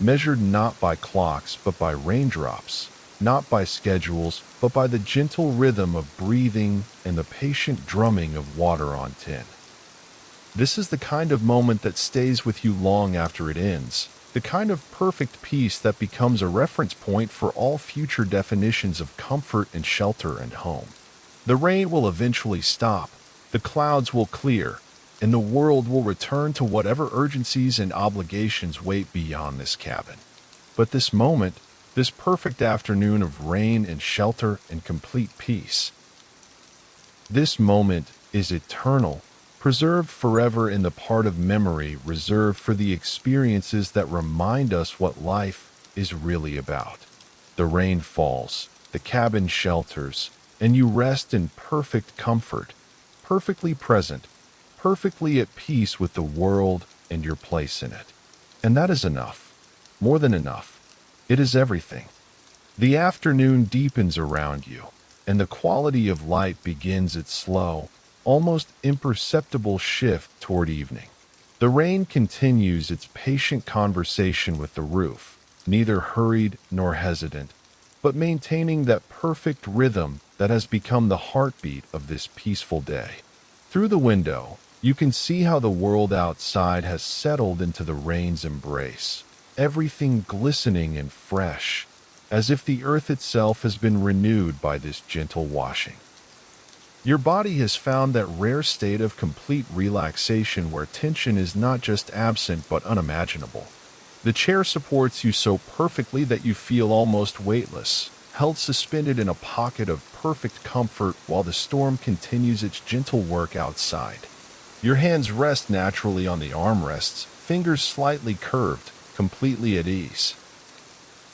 measured not by clocks but by raindrops, not by schedules but by the gentle rhythm of breathing and the patient drumming of water on tin. This is the kind of moment that stays with you long after it ends, the kind of perfect peace that becomes a reference point for all future definitions of comfort and shelter and home. The rain will eventually stop, the clouds will clear, and the world will return to whatever urgencies and obligations wait beyond this cabin. But this moment, this perfect afternoon of rain and shelter and complete peace, this moment is eternal, preserved forever in the part of memory reserved for the experiences that remind us what life is really about. The rain falls, the cabin shelters, and you rest in perfect comfort, perfectly present, perfectly at peace with the world and your place in it. And that is enough, more than enough. It is everything. The afternoon deepens around you, and the quality of light begins its slow, almost imperceptible shift toward evening. The rain continues its patient conversation with the roof, neither hurried nor hesitant, but maintaining that perfect rhythm that has become the heartbeat of this peaceful day. Through the window, you can see how the world outside has settled into the rain's embrace, everything glistening and fresh, as if the earth itself has been renewed by this gentle washing. Your body has found that rare state of complete relaxation where tension is not just absent but unimaginable. The chair supports you so perfectly that you feel almost weightless, held suspended in a pocket of perfect comfort while the storm continues its gentle work outside. Your hands rest naturally on the armrests, fingers slightly curved, completely at ease.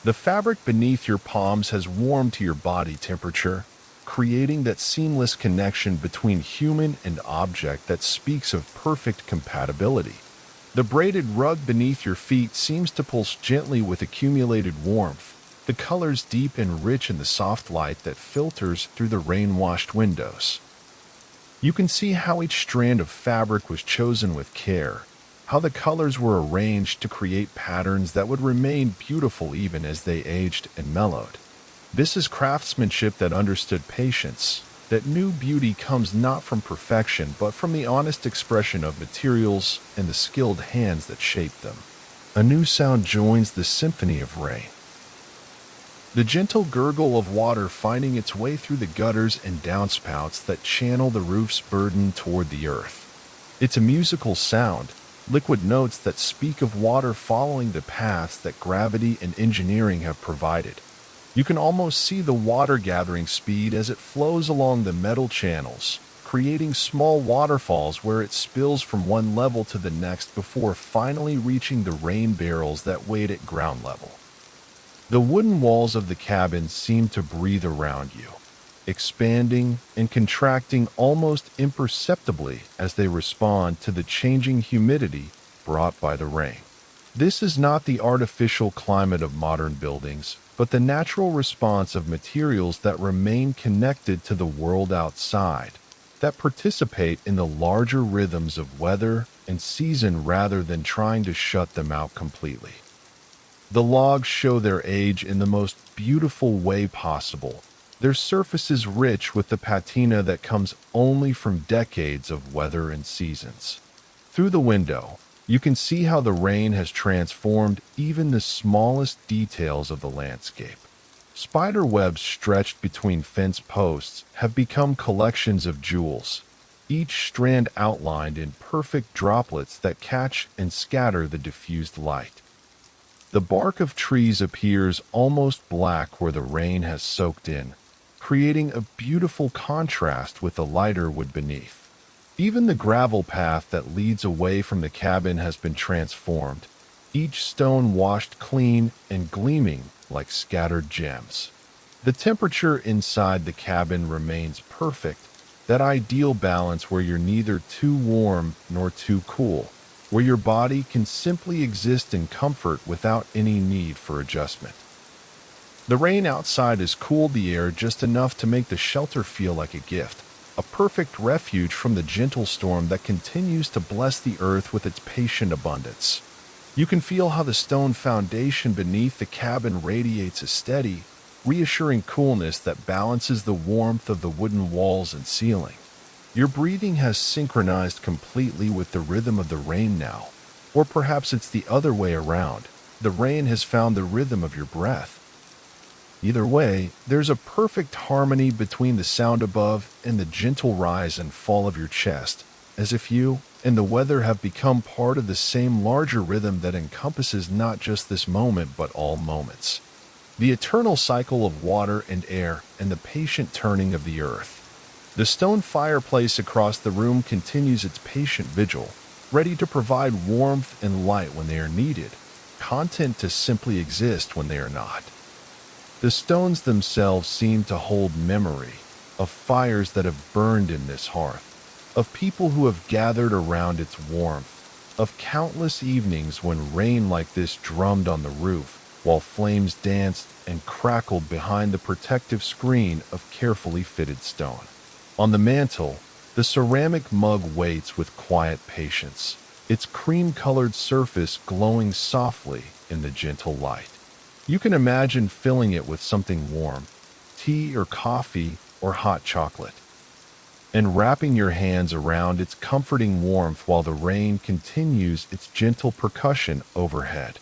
The fabric beneath your palms has warmed to your body temperature, creating that seamless connection between human and object that speaks of perfect compatibility. The braided rug beneath your feet seems to pulse gently with accumulated warmth, the colors deep and rich in the soft light that filters through the rain-washed windows. You can see how each strand of fabric was chosen with care, how the colors were arranged to create patterns that would remain beautiful even as they aged and mellowed. This is craftsmanship that understood patience, that knew beauty comes not from perfection but from the honest expression of materials and the skilled hands that shape them. A new sound joins the symphony of rain. The gentle gurgle of water finding its way through the gutters and downspouts that channel the roof's burden toward the earth. It's a musical sound, liquid notes that speak of water following the paths that gravity and engineering have provided. You can almost see the water gathering speed as it flows along the metal channels, creating small waterfalls where it spills from one level to the next before finally reaching the rain barrels that wait at ground level. The wooden walls of the cabin seem to breathe around you, expanding and contracting almost imperceptibly as they respond to the changing humidity brought by the rain. This is not the artificial climate of modern buildings, but the natural response of materials that remain connected to the world outside, that participate in the larger rhythms of weather and season rather than trying to shut them out completely. The logs show their age in the most beautiful way possible, their surfaces rich with the patina that comes only from decades of weather and seasons. Through the window, you can see how the rain has transformed even the smallest details of the landscape. Spider webs stretched between fence posts have become collections of jewels, each strand outlined in perfect droplets that catch and scatter the diffused light. The bark of trees appears almost black where the rain has soaked in, creating a beautiful contrast with the lighter wood beneath. Even the gravel path that leads away from the cabin has been transformed, each stone washed clean and gleaming like scattered gems. The temperature inside the cabin remains perfect, that ideal balance where you're neither too warm nor too cool, where your body can simply exist in comfort without any need for adjustment. The rain outside has cooled the air just enough to make the shelter feel like a gift, a perfect refuge from the gentle storm that continues to bless the earth with its patient abundance. You can feel how the stone foundation beneath the cabin radiates a steady, reassuring coolness that balances the warmth of the wooden walls and ceiling. Your breathing has synchronized completely with the rhythm of the rain now, or perhaps it's the other way around. The rain has found the rhythm of your breath. Either way, there's a perfect harmony between the sound above and the gentle rise and fall of your chest, as if you and the weather have become part of the same larger rhythm that encompasses not just this moment but all moments. The eternal cycle of water and air and the patient turning of the earth. The stone fireplace across the room continues its patient vigil, ready to provide warmth and light when they are needed, content to simply exist when they are not. The stones themselves seem to hold memory of fires that have burned in this hearth, of people who have gathered around its warmth, of countless evenings when rain like this drummed on the roof, while flames danced and crackled behind the protective screen of carefully fitted stone. On the mantel, the ceramic mug waits with quiet patience, its cream-colored surface glowing softly in the gentle light. You can imagine filling it with something warm, tea or coffee or hot chocolate, and wrapping your hands around its comforting warmth while the rain continues its gentle percussion overhead.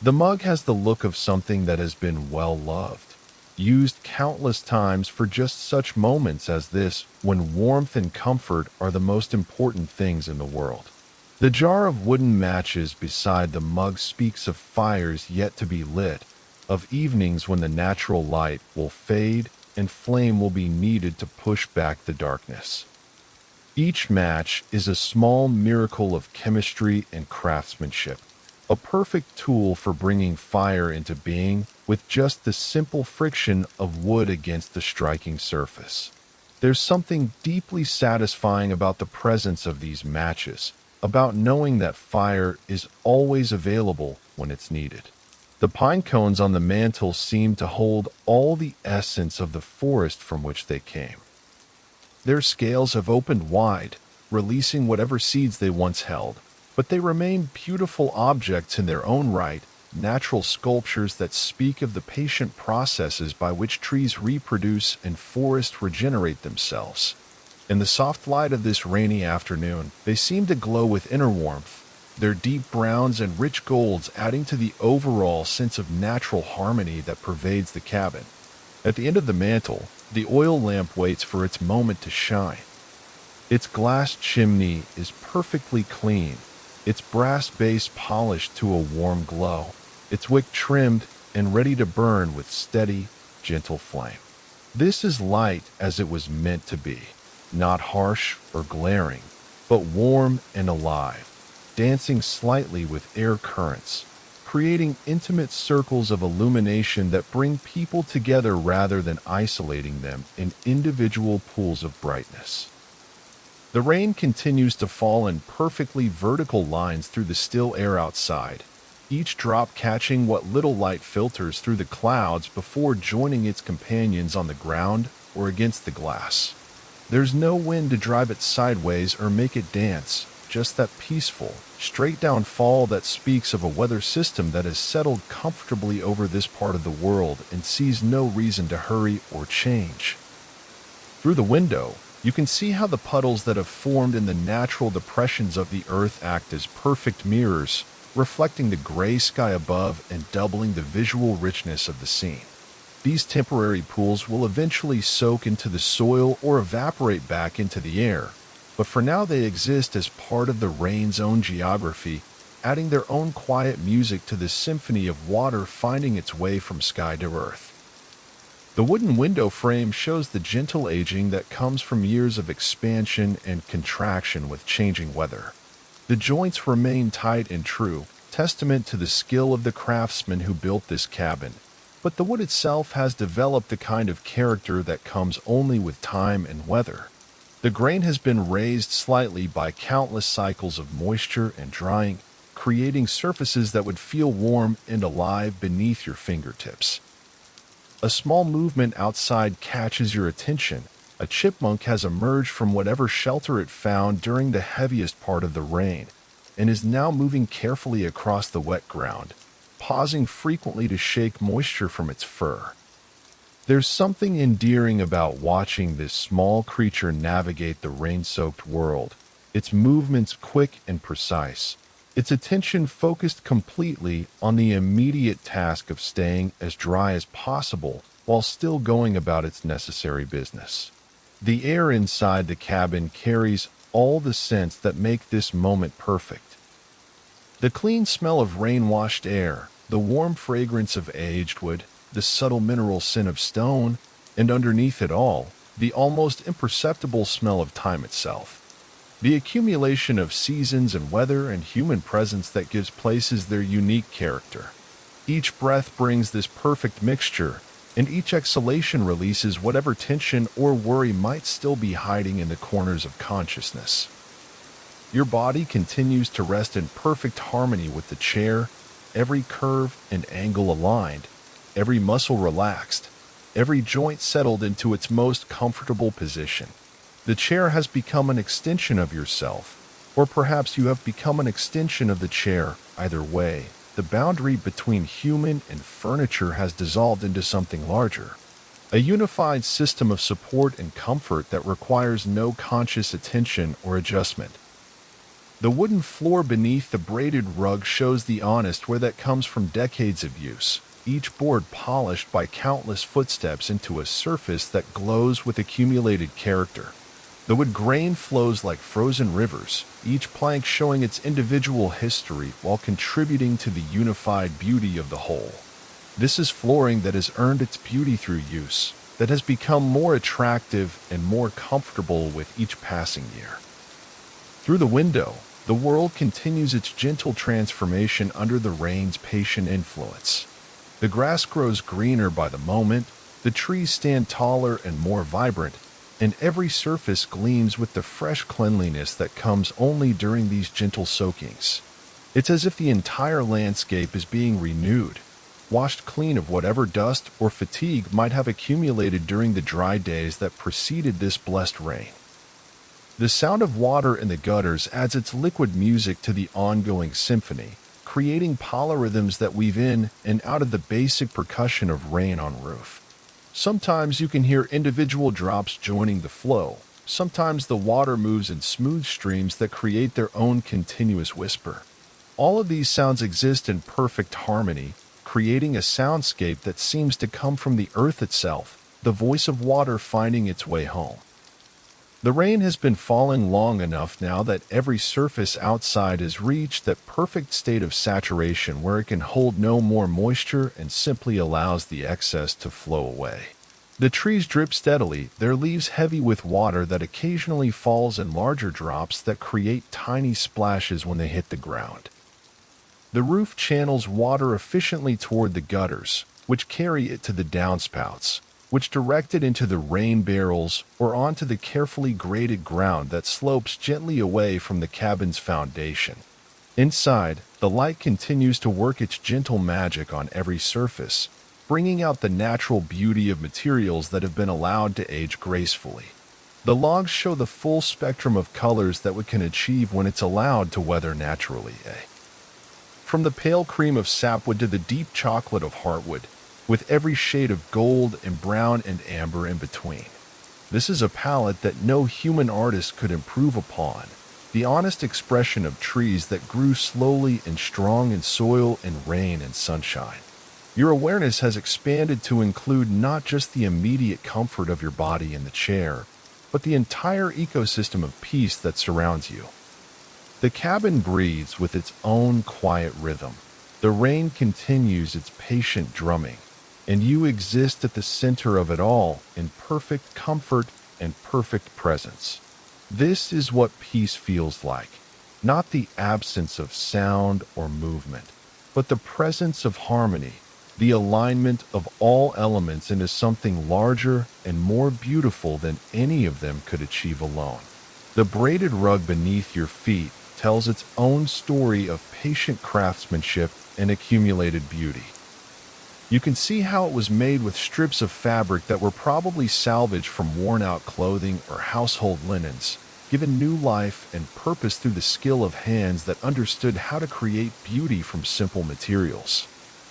The mug has the look of something that has been well loved, used countless times for just such moments as this, when warmth and comfort are the most important things in the world. The jar of wooden matches beside the mug speaks of fires yet to be lit, of evenings when the natural light will fade and flame will be needed to push back the darkness. Each match is a small miracle of chemistry and craftsmanship, a perfect tool for bringing fire into being with just the simple friction of wood against the striking surface. There's something deeply satisfying about the presence of these matches, about knowing that fire is always available when it's needed. The pine cones on the mantel seem to hold all the essence of the forest from which they came. Their scales have opened wide, releasing whatever seeds they once held, but they remain beautiful objects in their own right, natural sculptures that speak of the patient processes by which trees reproduce and forests regenerate themselves. In the soft light of this rainy afternoon, they seem to glow with inner warmth, their deep browns and rich golds adding to the overall sense of natural harmony that pervades the cabin. At the end of the mantel, the oil lamp waits for its moment to shine. Its glass chimney is perfectly clean, its brass base polished to a warm glow, its wick trimmed and ready to burn with steady, gentle flame. This is light as it was meant to be, not harsh or glaring, but warm and alive, dancing slightly with air currents, creating intimate circles of illumination that bring people together rather than isolating them in individual pools of brightness. The rain continues to fall in perfectly vertical lines through the still air outside, each drop catching what little light filters through the clouds before joining its companions on the ground or against the glass. There's no wind to drive it sideways or make it dance, just that peaceful, straight-down fall that speaks of a weather system that has settled comfortably over this part of the world and sees no reason to hurry or change. Through the window, you can see how the puddles that have formed in the natural depressions of the earth act as perfect mirrors, reflecting the gray sky above and doubling the visual richness of the scene. These temporary pools will eventually soak into the soil or evaporate back into the air, but for now they exist as part of the rain's own geography, adding their own quiet music to the symphony of water finding its way from sky to earth. The wooden window frame shows the gentle aging that comes from years of expansion and contraction with changing weather. The joints remain tight and true, testament to the skill of the craftsman who built this cabin, but the wood itself has developed the kind of character that comes only with time and weather. The grain has been raised slightly by countless cycles of moisture and drying, creating surfaces that would feel warm and alive beneath your fingertips. A small movement outside catches your attention. A chipmunk has emerged from whatever shelter it found during the heaviest part of the rain, and is now moving carefully across the wet ground, pausing frequently to shake moisture from its fur. There's something endearing about watching this small creature navigate the rain-soaked world, its movements quick and precise, its attention focused completely on the immediate task of staying as dry as possible while still going about its necessary business. The air inside the cabin carries all the scents that make this moment perfect. The clean smell of rain-washed air, the warm fragrance of aged wood, the subtle mineral scent of stone, and underneath it all, the almost imperceptible smell of time itself. The accumulation of seasons and weather and human presence that gives places their unique character. Each breath brings this perfect mixture, and each exhalation releases whatever tension or worry might still be hiding in the corners of consciousness. Your body continues to rest in perfect harmony with the chair, every curve and angle aligned, every muscle relaxed, every joint settled into its most comfortable position. The chair has become an extension of yourself, or perhaps you have become an extension of the chair. Either way, the boundary between human and furniture has dissolved into something larger, a unified system of support and comfort that requires no conscious attention or adjustment. The wooden floor beneath the braided rug shows the honest wear that comes from decades of use, each board polished by countless footsteps into a surface that glows with accumulated character. The wood grain flows like frozen rivers, each plank showing its individual history while contributing to the unified beauty of the whole. This is flooring that has earned its beauty through use, that has become more attractive and more comfortable with each passing year. Through the window, the world continues its gentle transformation under the rain's patient influence. The grass grows greener by the moment, the trees stand taller and more vibrant, and every surface gleams with the fresh cleanliness that comes only during these gentle soakings. It's as if the entire landscape is being renewed, washed clean of whatever dust or fatigue might have accumulated during the dry days that preceded this blessed rain. The sound of water in the gutters adds its liquid music to the ongoing symphony, creating polyrhythms that weave in and out of the basic percussion of rain on roof. Sometimes you can hear individual drops joining the flow. Sometimes the water moves in smooth streams that create their own continuous whisper. All of these sounds exist in perfect harmony, creating a soundscape that seems to come from the earth itself, the voice of water finding its way home. The rain has been falling long enough now that every surface outside has reached that perfect state of saturation where it can hold no more moisture and simply allows the excess to flow away. The trees drip steadily, their leaves heavy with water that occasionally falls in larger drops that create tiny splashes when they hit the ground. The roof channels water efficiently toward the gutters, which carry it to the downspouts, which direct it into the rain barrels or onto the carefully graded ground that slopes gently away from the cabin's foundation. Inside, the light continues to work its gentle magic on every surface, bringing out the natural beauty of materials that have been allowed to age gracefully. The logs show the full spectrum of colors that we can achieve when it's allowed to weather naturally. From the pale cream of sapwood to the deep chocolate of heartwood, with every shade of gold and brown and amber in between. This is a palette that no human artist could improve upon, the honest expression of trees that grew slowly and strong in soil and rain and sunshine. Your awareness has expanded to include not just the immediate comfort of your body in the chair, but the entire ecosystem of peace that surrounds you. The cabin breathes with its own quiet rhythm. The rain continues its patient drumming, and you exist at the center of it all in perfect comfort and perfect presence. This is what peace feels like, not the absence of sound or movement, but the presence of harmony, the alignment of all elements into something larger and more beautiful than any of them could achieve alone. The braided rug beneath your feet tells its own story of patient craftsmanship and accumulated beauty. You can see how it was made with strips of fabric that were probably salvaged from worn-out clothing or household linens, given new life and purpose through the skill of hands that understood how to create beauty from simple materials.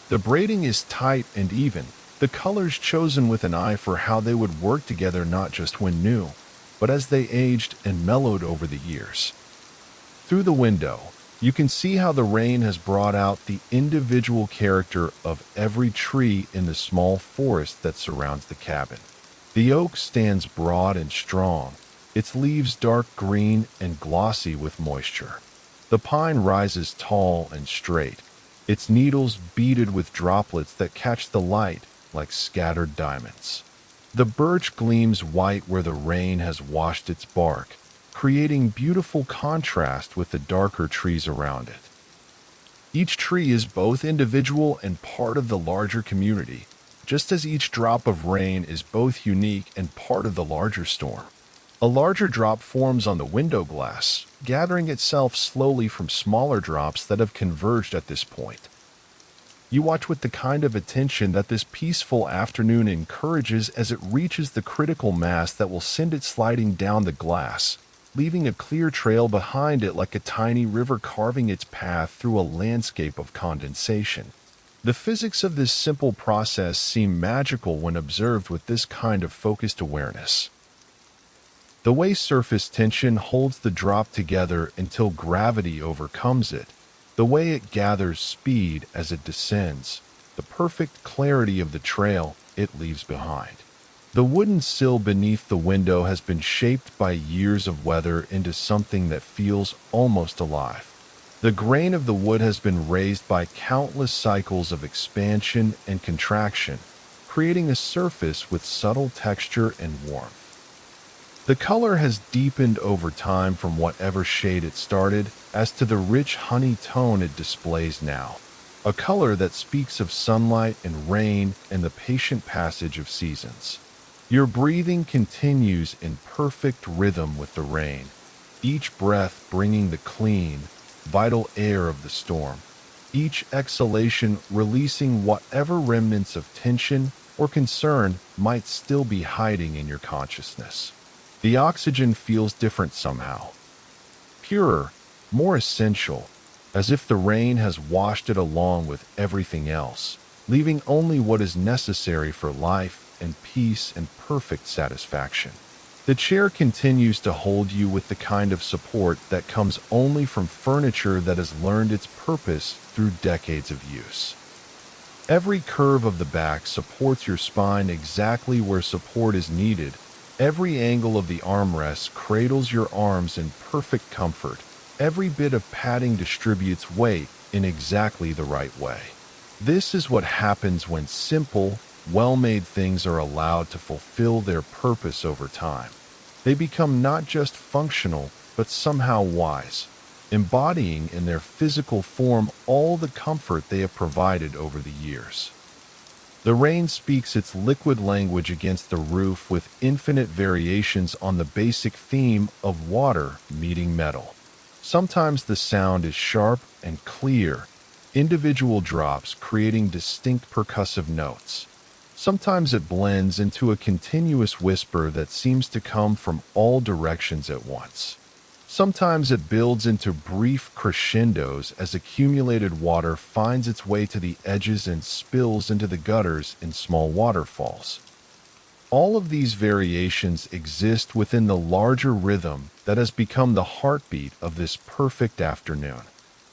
The braiding is tight and even, the colors chosen with an eye for how they would work together not just when new, but as they aged and mellowed over the years. Through the window, you can see how the rain has brought out the individual character of every tree in the small forest that surrounds the cabin. The oak stands broad and strong, its leaves dark green and glossy with moisture. The pine rises tall and straight, its needles beaded with droplets that catch the light like scattered diamonds. The birch gleams white where the rain has washed its bark, creating beautiful contrast with the darker trees around it. Each tree is both individual and part of the larger community, just as each drop of rain is both unique and part of the larger storm. A larger drop forms on the window glass, gathering itself slowly from smaller drops that have converged at this point. You watch with the kind of attention that this peaceful afternoon encourages as it reaches the critical mass that will send it sliding down the glass, leaving a clear trail behind it like a tiny river carving its path through a landscape of condensation. The physics of this simple process seem magical when observed with this kind of focused awareness. The way surface tension holds the drop together until gravity overcomes it, the way it gathers speed as it descends, the perfect clarity of the trail it leaves behind. The wooden sill beneath the window has been shaped by years of weather into something that feels almost alive. The grain of the wood has been raised by countless cycles of expansion and contraction, creating a surface with subtle texture and warmth. The color has deepened over time from whatever shade it started as to the rich honey tone it displays now, a color that speaks of sunlight and rain and the patient passage of seasons. Your breathing continues in perfect rhythm with the rain, each breath bringing the clean, vital air of the storm, each exhalation releasing whatever remnants of tension or concern might still be hiding in your consciousness. The oxygen feels different somehow, purer, more essential, as if the rain has washed it along with everything else, leaving only what is necessary for life and peace and perfect satisfaction. The chair continues to hold you with the kind of support that comes only from furniture that has learned its purpose through decades of use. Every curve of the back supports your spine exactly where support is needed. Every angle of the armrest cradles your arms in perfect comfort. Every bit of padding distributes weight in exactly the right way. This is what happens when simple, well-made things are allowed to fulfill their purpose over time. They become not just functional, but somehow wise, embodying in their physical form all the comfort they have provided over the years. The rain speaks its liquid language against the roof with infinite variations on the basic theme of water meeting metal. Sometimes the sound is sharp and clear, individual drops creating distinct percussive notes. Sometimes it blends into a continuous whisper that seems to come from all directions at once. Sometimes it builds into brief crescendos as accumulated water finds its way to the edges and spills into the gutters in small waterfalls. All of these variations exist within the larger rhythm that has become the heartbeat of this perfect afternoon.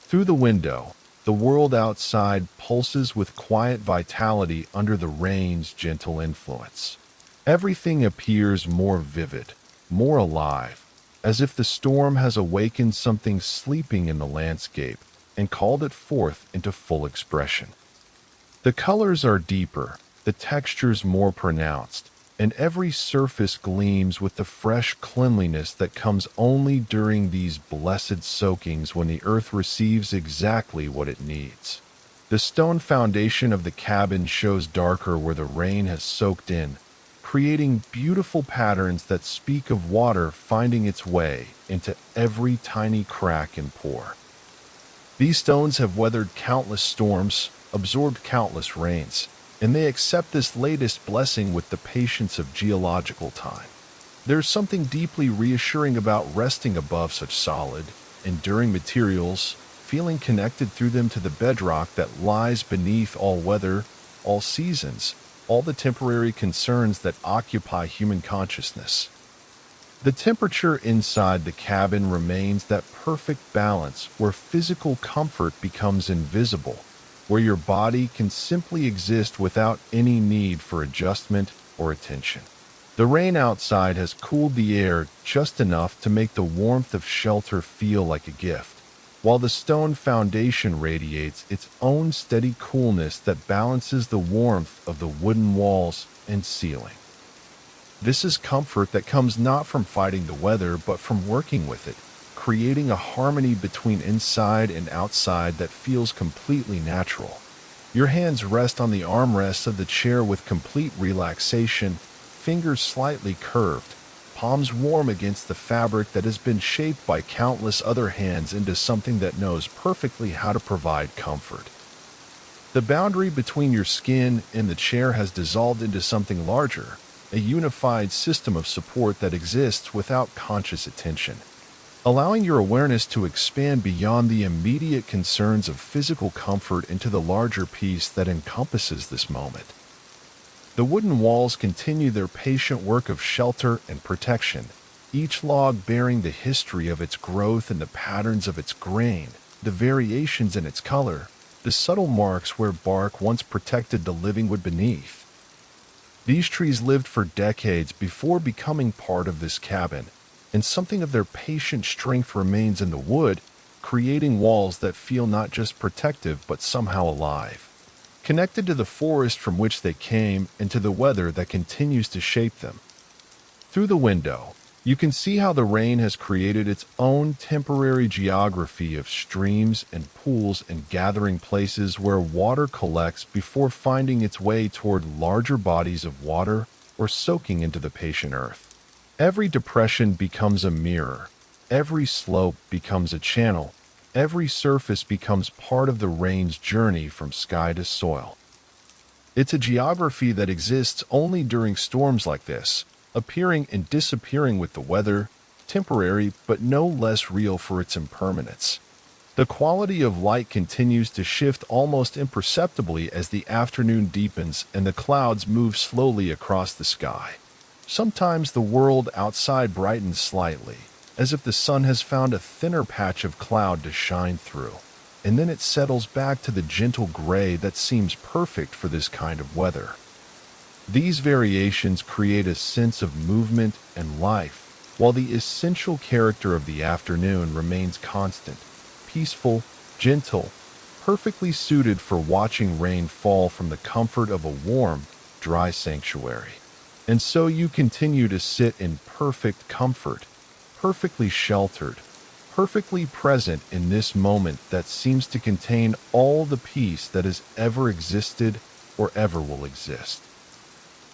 Through the window, the world outside pulses with quiet vitality under the rain's gentle influence. Everything appears more vivid, more alive, as if the storm has awakened something sleeping in the landscape and called it forth into full expression. The colors are deeper, the textures more pronounced, and every surface gleams with the fresh cleanliness that comes only during these blessed soakings when the earth receives exactly what it needs. The stone foundation of the cabin shows darker where the rain has soaked in, creating beautiful patterns that speak of water finding its way into every tiny crack and pore. These stones have weathered countless storms, absorbed countless rains, and they accept this latest blessing with the patience of geological time. There's something deeply reassuring about resting above such solid, enduring materials, feeling connected through them to the bedrock that lies beneath all weather, all seasons, all the temporary concerns that occupy human consciousness. The temperature inside the cabin remains that perfect balance where physical comfort becomes invisible, where your body can simply exist without any need for adjustment or attention. The rain outside has cooled the air just enough to make the warmth of shelter feel like a gift, while the stone foundation radiates its own steady coolness that balances the warmth of the wooden walls and ceiling. This is comfort that comes not from fighting the weather, but from working with it, creating a harmony between inside and outside that feels completely natural. Your hands rest on the armrests of the chair with complete relaxation, fingers slightly curved, palms warm against the fabric that has been shaped by countless other hands into something that knows perfectly how to provide comfort. The boundary between your skin and the chair has dissolved into something larger, a unified system of support that exists without conscious attention, allowing your awareness to expand beyond the immediate concerns of physical comfort into the larger peace that encompasses this moment. The wooden walls continue their patient work of shelter and protection, each log bearing the history of its growth and the patterns of its grain, the variations in its color, the subtle marks where bark once protected the living wood beneath. These trees lived for decades before becoming part of this cabin, and something of their patient strength remains in the wood, creating walls that feel not just protective but somehow alive, connected to the forest from which they came and to the weather that continues to shape them. Through the window, you can see how the rain has created its own temporary geography of streams and pools and gathering places where water collects before finding its way toward larger bodies of water or soaking into the patient earth. Every depression becomes a mirror, every slope becomes a channel, every surface becomes part of the rain's journey from sky to soil. It's a geography that exists only during storms like this, appearing and disappearing with the weather, temporary but no less real for its impermanence. The quality of light continues to shift almost imperceptibly as the afternoon deepens and the clouds move slowly across the sky. Sometimes the world outside brightens slightly, as if the sun has found a thinner patch of cloud to shine through, and then it settles back to the gentle gray that seems perfect for this kind of weather. These variations create a sense of movement and life, while the essential character of the afternoon remains constant, peaceful, gentle, perfectly suited for watching rain fall from the comfort of a warm, dry sanctuary. And so you continue to sit in perfect comfort, perfectly sheltered, perfectly present in this moment that seems to contain all the peace that has ever existed or ever will exist.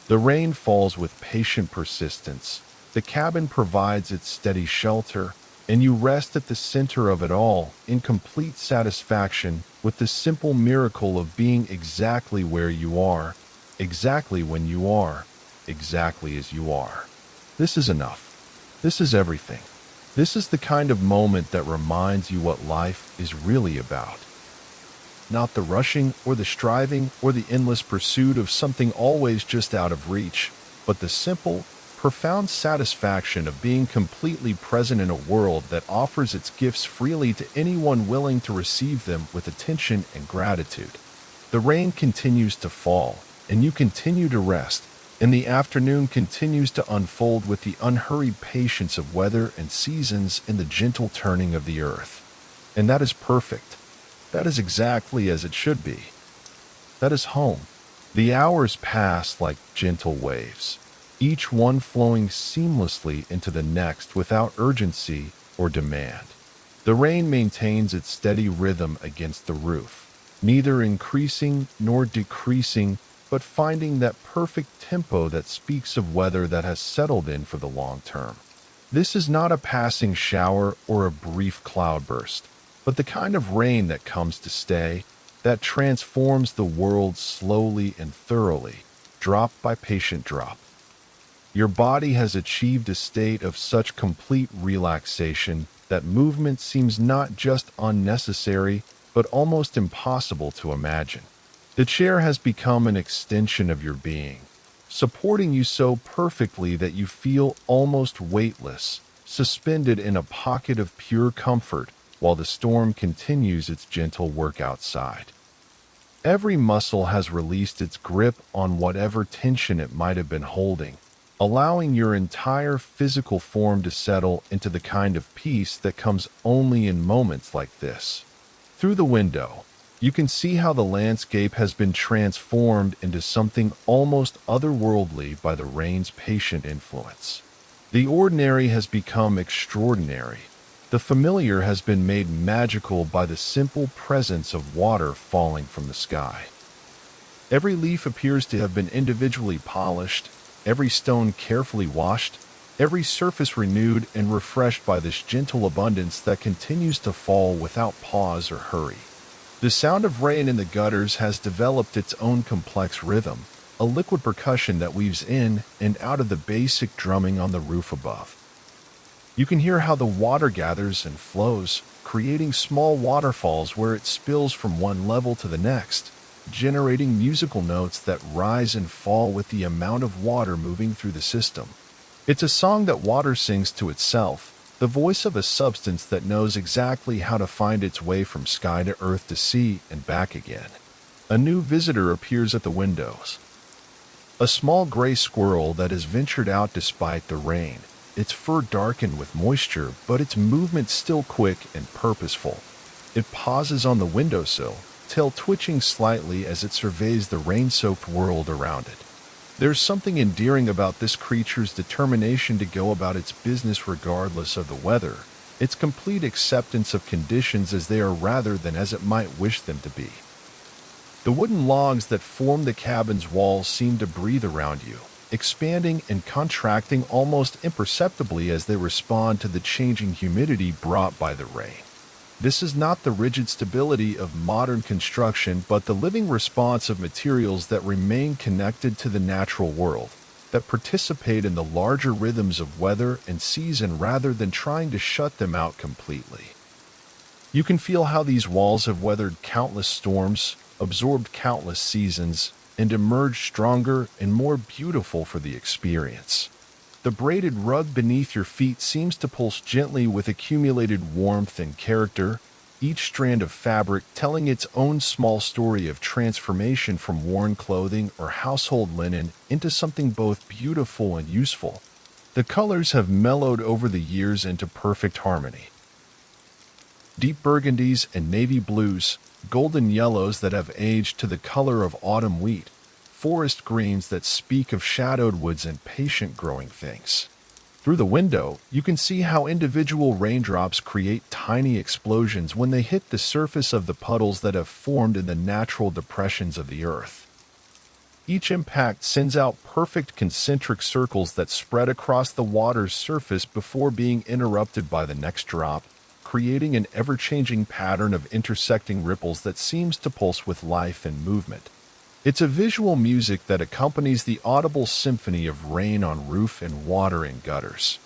The rain falls with patient persistence, the cabin provides its steady shelter, and you rest at the center of it all in complete satisfaction with the simple miracle of being exactly where you are, exactly when you are, exactly as you are. This is enough. This is everything. This is the kind of moment that reminds you what life is really about. Not the rushing or the striving or the endless pursuit of something always just out of reach, but the simple, profound satisfaction of being completely present in a world that offers its gifts freely to anyone willing to receive them with attention and gratitude. The rain continues to fall, and you continue to rest, and the afternoon continues to unfold with the unhurried patience of weather and seasons in the gentle turning of the earth. And that is perfect. That is exactly as it should be. That is home. The hours pass like gentle waves, each one flowing seamlessly into the next without urgency or demand. The rain maintains its steady rhythm against the roof, neither increasing nor decreasing, but finding that perfect tempo that speaks of weather that has settled in for the long term. This is not a passing shower or a brief cloudburst, but the kind of rain that comes to stay, that transforms the world slowly and thoroughly, drop by patient drop. Your body has achieved a state of such complete relaxation that movement seems not just unnecessary, but almost impossible to imagine. The chair has become an extension of your being, supporting you so perfectly that you feel almost weightless, suspended in a pocket of pure comfort while the storm continues its gentle work outside. Every muscle has released its grip on whatever tension it might have been holding, allowing your entire physical form to settle into the kind of peace that comes only in moments like this. Through the window, you can see how the landscape has been transformed into something almost otherworldly by the rain's patient influence. The ordinary has become extraordinary. The familiar has been made magical by the simple presence of water falling from the sky. Every leaf appears to have been individually polished, every stone carefully washed, every surface renewed and refreshed by this gentle abundance that continues to fall without pause or hurry. The sound of rain in the gutters has developed its own complex rhythm, a liquid percussion that weaves in and out of the basic drumming on the roof above. You can hear how the water gathers and flows, creating small waterfalls where it spills from one level to the next, generating musical notes that rise and fall with the amount of water moving through the system. It's a song that water sings to itself, the voice of a substance that knows exactly how to find its way from sky to earth to sea and back again. A new visitor appears at the windows. A small gray squirrel that has ventured out despite the rain, its fur darkened with moisture, but its movement still quick and purposeful. It pauses on the windowsill, tail twitching slightly as it surveys the rain-soaked world around it. There's something endearing about this creature's determination to go about its business regardless of the weather, its complete acceptance of conditions as they are rather than as it might wish them to be. The wooden logs that form the cabin's walls seem to breathe around you, expanding and contracting almost imperceptibly as they respond to the changing humidity brought by the rain. This is not the rigid stability of modern construction, but the living response of materials that remain connected to the natural world, that participate in the larger rhythms of weather and season rather than trying to shut them out completely. You can feel how these walls have weathered countless storms, absorbed countless seasons, and emerged stronger and more beautiful for the experience. The braided rug beneath your feet seems to pulse gently with accumulated warmth and character, each strand of fabric telling its own small story of transformation from worn clothing or household linen into something both beautiful and useful. The colors have mellowed over the years into perfect harmony. Deep burgundies and navy blues, golden yellows that have aged to the color of autumn wheat, forest greens that speak of shadowed woods and patient growing things. Through the window, you can see how individual raindrops create tiny explosions when they hit the surface of the puddles that have formed in the natural depressions of the earth. Each impact sends out perfect concentric circles that spread across the water's surface before being interrupted by the next drop, creating an ever-changing pattern of intersecting ripples that seems to pulse with life and movement. It's a visual music that accompanies the audible symphony of rain on roof and water in gutters.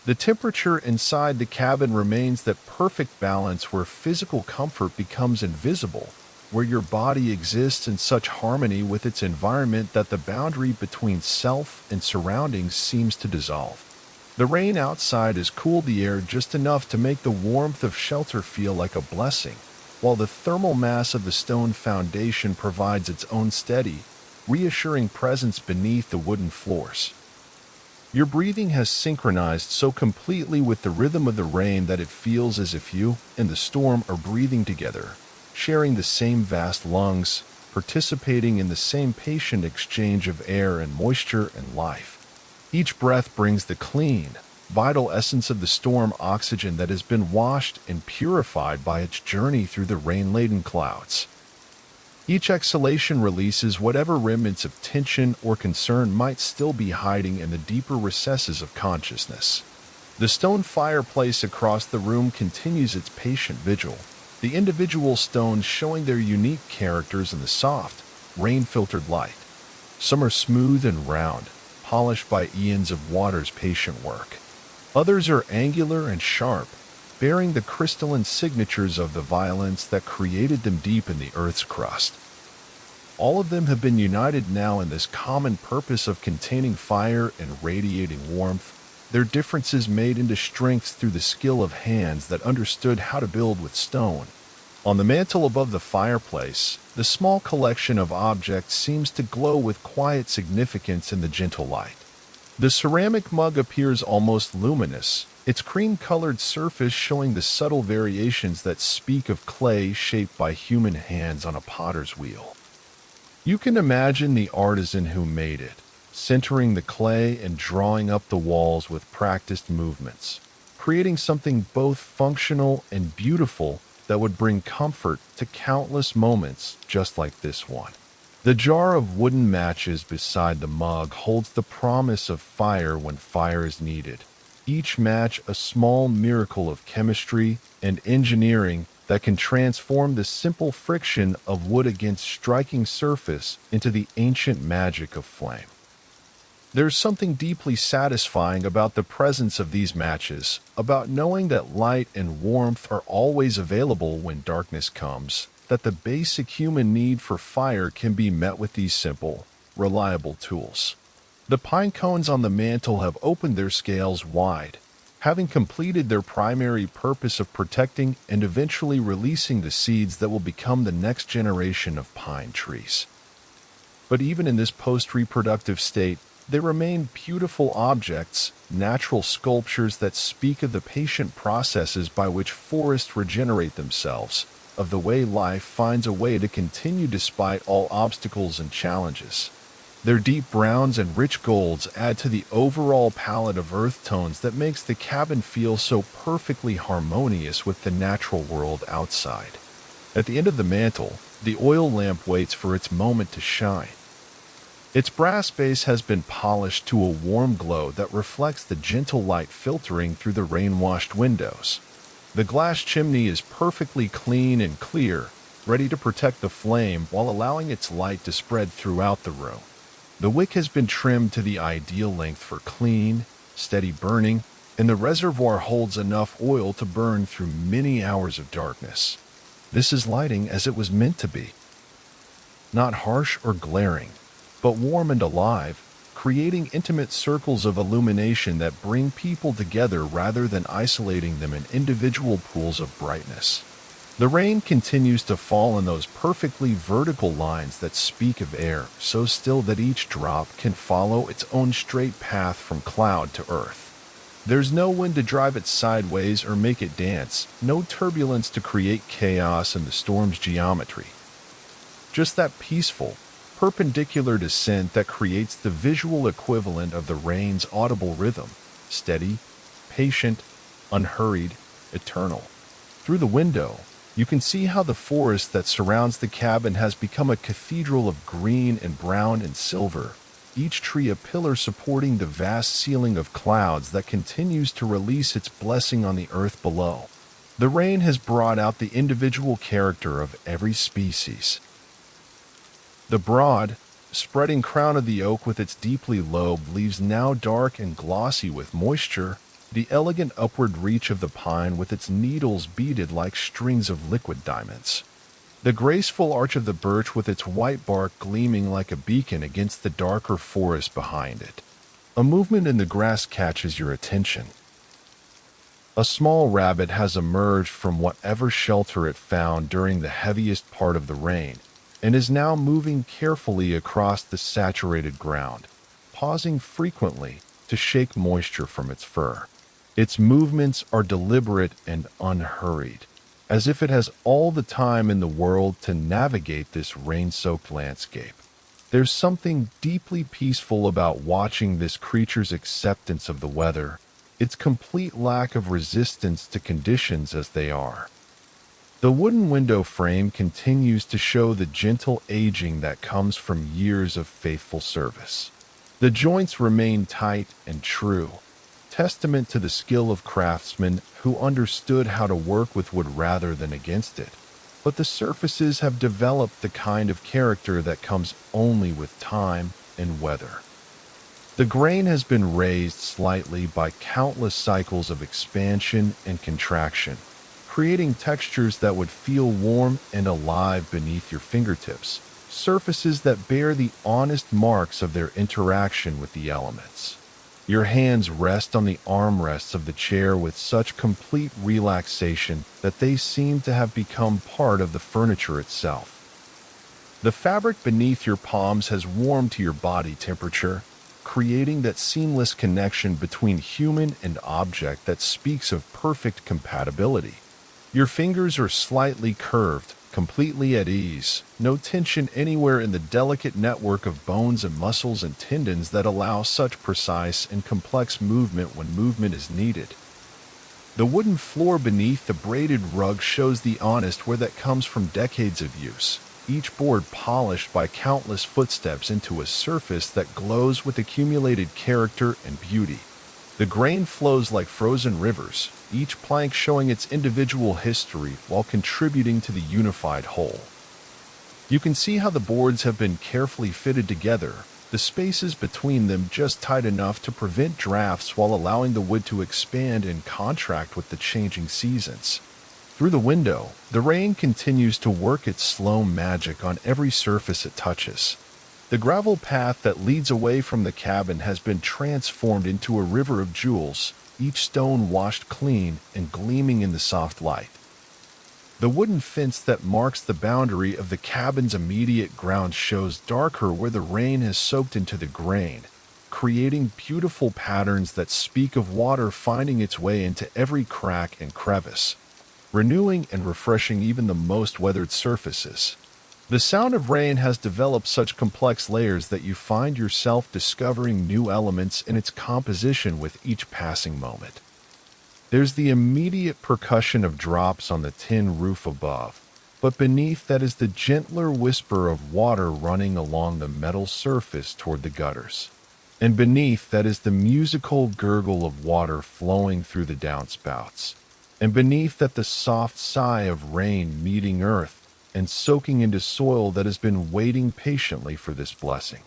The temperature inside the cabin remains that perfect balance where physical comfort becomes invisible, where your body exists in such harmony with its environment that the boundary between self and surroundings seems to dissolve. The rain outside has cooled the air just enough to make the warmth of shelter feel like a blessing, while the thermal mass of the stone foundation provides its own steady, reassuring presence beneath the wooden floors. Your breathing has synchronized so completely with the rhythm of the rain that it feels as if you and the storm are breathing together, sharing the same vast lungs, participating in the same patient exchange of air and moisture and life. Each breath brings the clean, vital essence of the storm oxygen that has been washed and purified by its journey through the rain-laden clouds. Each exhalation releases whatever remnants of tension or concern might still be hiding in the deeper recesses of consciousness. The stone fireplace across the room continues its patient vigil, the individual stones showing their unique characters in the soft, rain-filtered light. Some are smooth and round, polished by eons of water's patient work. Others are angular and sharp, bearing the crystalline signatures of the violence that created them deep in the earth's crust. All of them have been united now in this common purpose of containing fire and radiating warmth, their differences made into strengths through the skill of hands that understood how to build with stone. On the mantel above the fireplace, the small collection of objects seems to glow with quiet significance in the gentle light. The ceramic mug appears almost luminous, its cream-colored surface showing the subtle variations that speak of clay shaped by human hands on a potter's wheel. You can imagine the artisan who made it, centering the clay and drawing up the walls with practiced movements, creating something both functional and beautiful that would bring comfort to countless moments just like this one. The jar of wooden matches beside the mug holds the promise of fire when fire is needed, each match a small miracle of chemistry and engineering that can transform the simple friction of wood against striking surface into the ancient magic of flame. There's something deeply satisfying about the presence of these matches, about knowing that light and warmth are always available when darkness comes, that the basic human need for fire can be met with these simple, reliable tools. The pine cones on the mantel have opened their scales wide, having completed their primary purpose of protecting and eventually releasing the seeds that will become the next generation of pine trees. But even in this post-reproductive state, they remain beautiful objects, natural sculptures that speak of the patient processes by which forests regenerate themselves, of the way life finds a way to continue despite all obstacles and challenges. Their deep browns and rich golds add to the overall palette of earth tones that makes the cabin feel so perfectly harmonious with the natural world outside. At the end of the mantel, the oil lamp waits for its moment to shine. Its brass base has been polished to a warm glow that reflects the gentle light filtering through the rain-washed windows. The glass chimney is perfectly clean and clear, ready to protect the flame while allowing its light to spread throughout the room. The wick has been trimmed to the ideal length for clean, steady burning, and the reservoir holds enough oil to burn through many hours of darkness. This is lighting as it was meant to be. Not harsh or glaring, but warm and alive, creating intimate circles of illumination that bring people together rather than isolating them in individual pools of brightness. The rain continues to fall in those perfectly vertical lines that speak of air, so still that each drop can follow its own straight path from cloud to earth. There's no wind to drive it sideways or make it dance, no turbulence to create chaos in the storm's geometry. Just that peaceful, perpendicular descent that creates the visual equivalent of the rain's audible rhythm, steady, patient, unhurried, eternal. Through the window, you can see how the forest that surrounds the cabin has become a cathedral of green and brown and silver, each tree a pillar supporting the vast ceiling of clouds that continues to release its blessing on the earth below. The rain has brought out the individual character of every species. The broad, spreading crown of the oak with its deeply lobed leaves now dark and glossy with moisture, the elegant upward reach of the pine with its needles beaded like strings of liquid diamonds. The graceful arch of the birch with its white bark gleaming like a beacon against the darker forest behind it. A movement in the grass catches your attention. A small rabbit has emerged from whatever shelter it found during the heaviest part of the rain, and is now moving carefully across the saturated ground, pausing frequently to shake moisture from its fur. Its movements are deliberate and unhurried, as if it has all the time in the world to navigate this rain-soaked landscape. There's something deeply peaceful about watching this creature's acceptance of the weather, its complete lack of resistance to conditions as they are. The wooden window frame continues to show the gentle aging that comes from years of faithful service. The joints remain tight and true, testament to the skill of craftsmen who understood how to work with wood rather than against it. But the surfaces have developed the kind of character that comes only with time and weather. The grain has been raised slightly by countless cycles of expansion and contraction, creating textures that would feel warm and alive beneath your fingertips, surfaces that bear the honest marks of their interaction with the elements. Your hands rest on the armrests of the chair with such complete relaxation that they seem to have become part of the furniture itself. The fabric beneath your palms has warmed to your body temperature, creating that seamless connection between human and object that speaks of perfect compatibility. Your fingers are slightly curved, completely at ease, no tension anywhere in the delicate network of bones and muscles and tendons that allow such precise and complex movement when movement is needed. The wooden floor beneath the braided rug shows the honest wear that comes from decades of use, each board polished by countless footsteps into a surface that glows with accumulated character and beauty. The grain flows like frozen rivers, each plank showing its individual history while contributing to the unified whole. You can see how the boards have been carefully fitted together, the spaces between them just tight enough to prevent drafts while allowing the wood to expand and contract with the changing seasons. Through the window, the rain continues to work its slow magic on every surface it touches. The gravel path that leads away from the cabin has been transformed into a river of jewels, each stone washed clean and gleaming in the soft light. The wooden fence that marks the boundary of the cabin's immediate grounds shows darker where the rain has soaked into the grain, creating beautiful patterns that speak of water finding its way into every crack and crevice, renewing and refreshing even the most weathered surfaces. The sound of rain has developed such complex layers that you find yourself discovering new elements in its composition with each passing moment. There's the immediate percussion of drops on the tin roof above, but beneath that is the gentler whisper of water running along the metal surface toward the gutters. And beneath that is the musical gurgle of water flowing through the downspouts. And beneath that the soft sigh of rain meeting earth and soaking into soil that has been waiting patiently for this blessing.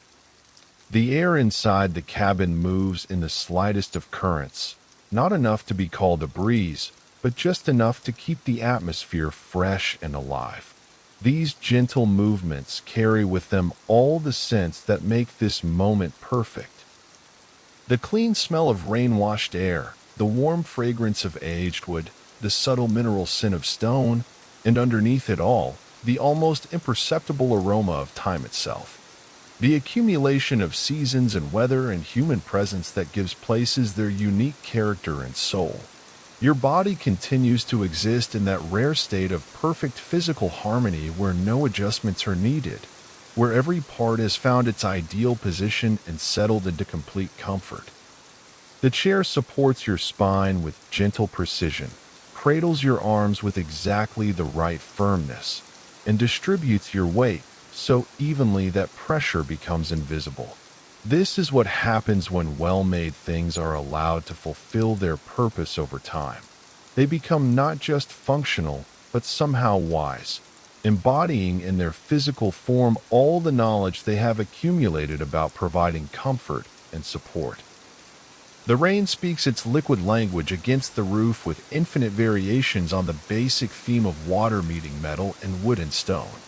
The air inside the cabin moves in the slightest of currents, not enough to be called a breeze, but just enough to keep the atmosphere fresh and alive. These gentle movements carry with them all the scents that make this moment perfect. The clean smell of rain-washed air, the warm fragrance of aged wood, the subtle mineral scent of stone, and underneath it all, the almost imperceptible aroma of time itself. The accumulation of seasons and weather and human presence that gives places their unique character and soul. Your body continues to exist in that rare state of perfect physical harmony where no adjustments are needed, where every part has found its ideal position and settled into complete comfort. The chair supports your spine with gentle precision, cradles your arms with exactly the right firmness, and distributes your weight so evenly that pressure becomes invisible. This is what happens when well-made things are allowed to fulfill their purpose over time. They become not just functional, but somehow wise, embodying in their physical form all the knowledge they have accumulated about providing comfort and support. The rain speaks its liquid language against the roof with infinite variations on the basic theme of water meeting metal and wood and stone.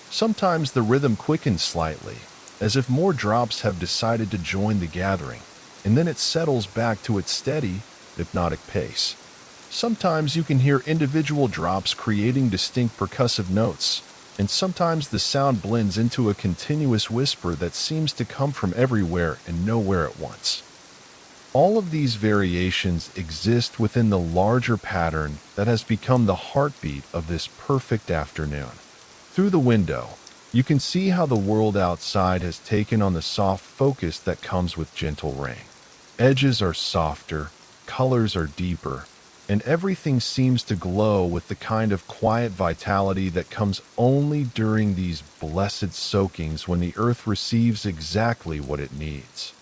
Sometimes the rhythm quickens slightly, as if more drops have decided to join the gathering, and then it settles back to its steady, hypnotic pace. Sometimes you can hear individual drops creating distinct percussive notes, and sometimes the sound blends into a continuous whisper that seems to come from everywhere and nowhere at once. All of these variations exist within the larger pattern that has become the heartbeat of this perfect afternoon. Through the window, you can see how the world outside has taken on the soft focus that comes with gentle rain. Edges are softer, colors are deeper, and everything seems to glow with the kind of quiet vitality that comes only during these blessed soakings when the earth receives exactly what it needs.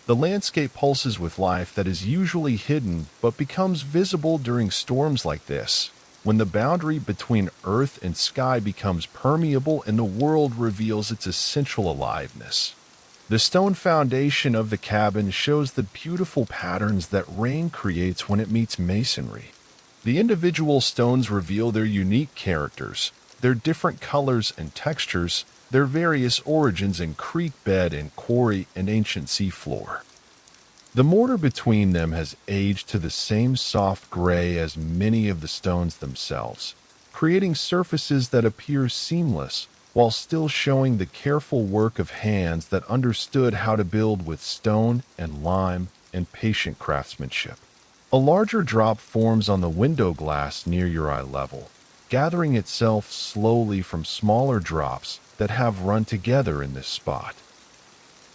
The landscape pulses with life that is usually hidden but becomes visible during storms like this, when the boundary between earth and sky becomes permeable and the world reveals its essential aliveness. The stone foundation of the cabin shows the beautiful patterns that rain creates when it meets masonry. The individual stones reveal their unique characters, their different colors and textures, their various origins in creek bed and quarry and ancient seafloor. The mortar between them has aged to the same soft gray as many of the stones themselves, creating surfaces that appear seamless while still showing the careful work of hands that understood how to build with stone and lime and patient craftsmanship. A larger drop forms on the window glass near your eye level, gathering itself slowly from smaller drops that have run together in this spot.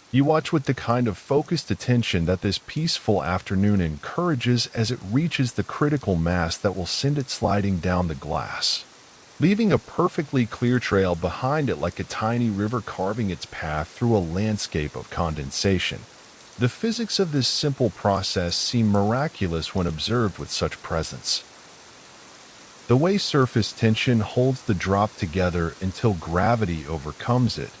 You watch with the kind of focused attention that this peaceful afternoon encourages as it reaches the critical mass that will send it sliding down the glass, leaving a perfectly clear trail behind it like a tiny river carving its path through a landscape of condensation. The physics of this simple process seem miraculous when observed with such presence. The way surface tension holds the drop together until gravity overcomes it,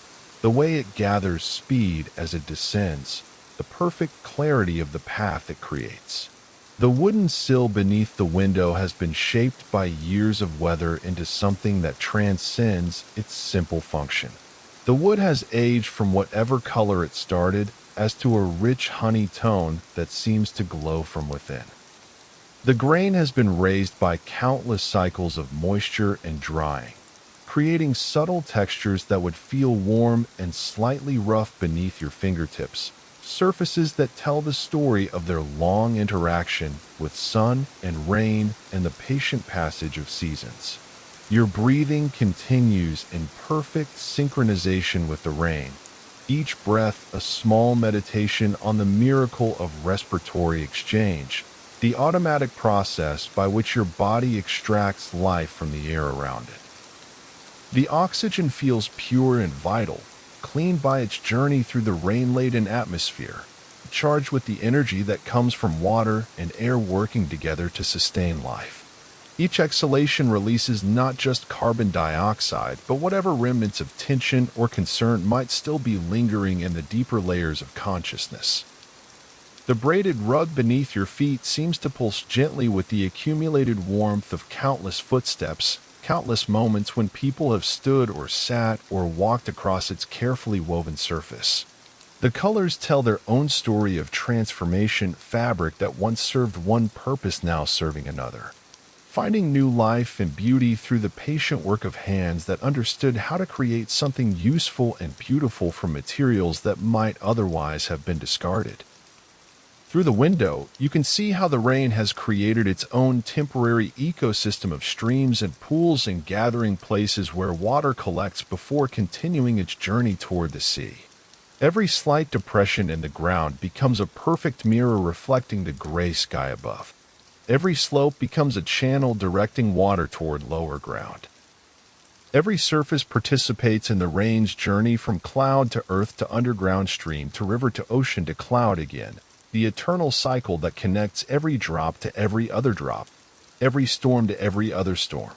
the way it gathers speed as it descends, the perfect clarity of the path it creates. The wooden sill beneath the window has been shaped by years of weather into something that transcends its simple function. The wood has aged from whatever color it started as to a rich honey tone that seems to glow from within. The grain has been raised by countless cycles of moisture and drying, creating subtle textures that would feel warm and slightly rough beneath your fingertips, surfaces that tell the story of their long interaction with sun and rain and the patient passage of seasons. Your breathing continues in perfect synchronization with the rain, each breath a small meditation on the miracle of respiratory exchange, the automatic process by which your body extracts life from the air around it. The oxygen feels pure and vital, cleaned by its journey through the rain-laden atmosphere, charged with the energy that comes from water and air working together to sustain life. Each exhalation releases not just carbon dioxide, but whatever remnants of tension or concern might still be lingering in the deeper layers of consciousness. The braided rug beneath your feet seems to pulse gently with the accumulated warmth of countless footsteps, countless moments when people have stood or sat or walked across its carefully woven surface. The colors tell their own story of transformation, fabric that once served one purpose now serving another. Finding new life and beauty through the patient work of hands that understood how to create something useful and beautiful from materials that might otherwise have been discarded. Through the window, you can see how the rain has created its own temporary ecosystem of streams and pools and gathering places where water collects before continuing its journey toward the sea. Every slight depression in the ground becomes a perfect mirror reflecting the gray sky above. Every slope becomes a channel directing water toward lower ground. Every surface participates in the rain's journey from cloud to earth to underground stream to river to ocean to cloud again, the eternal cycle that connects every drop to every other drop, every storm to every other storm.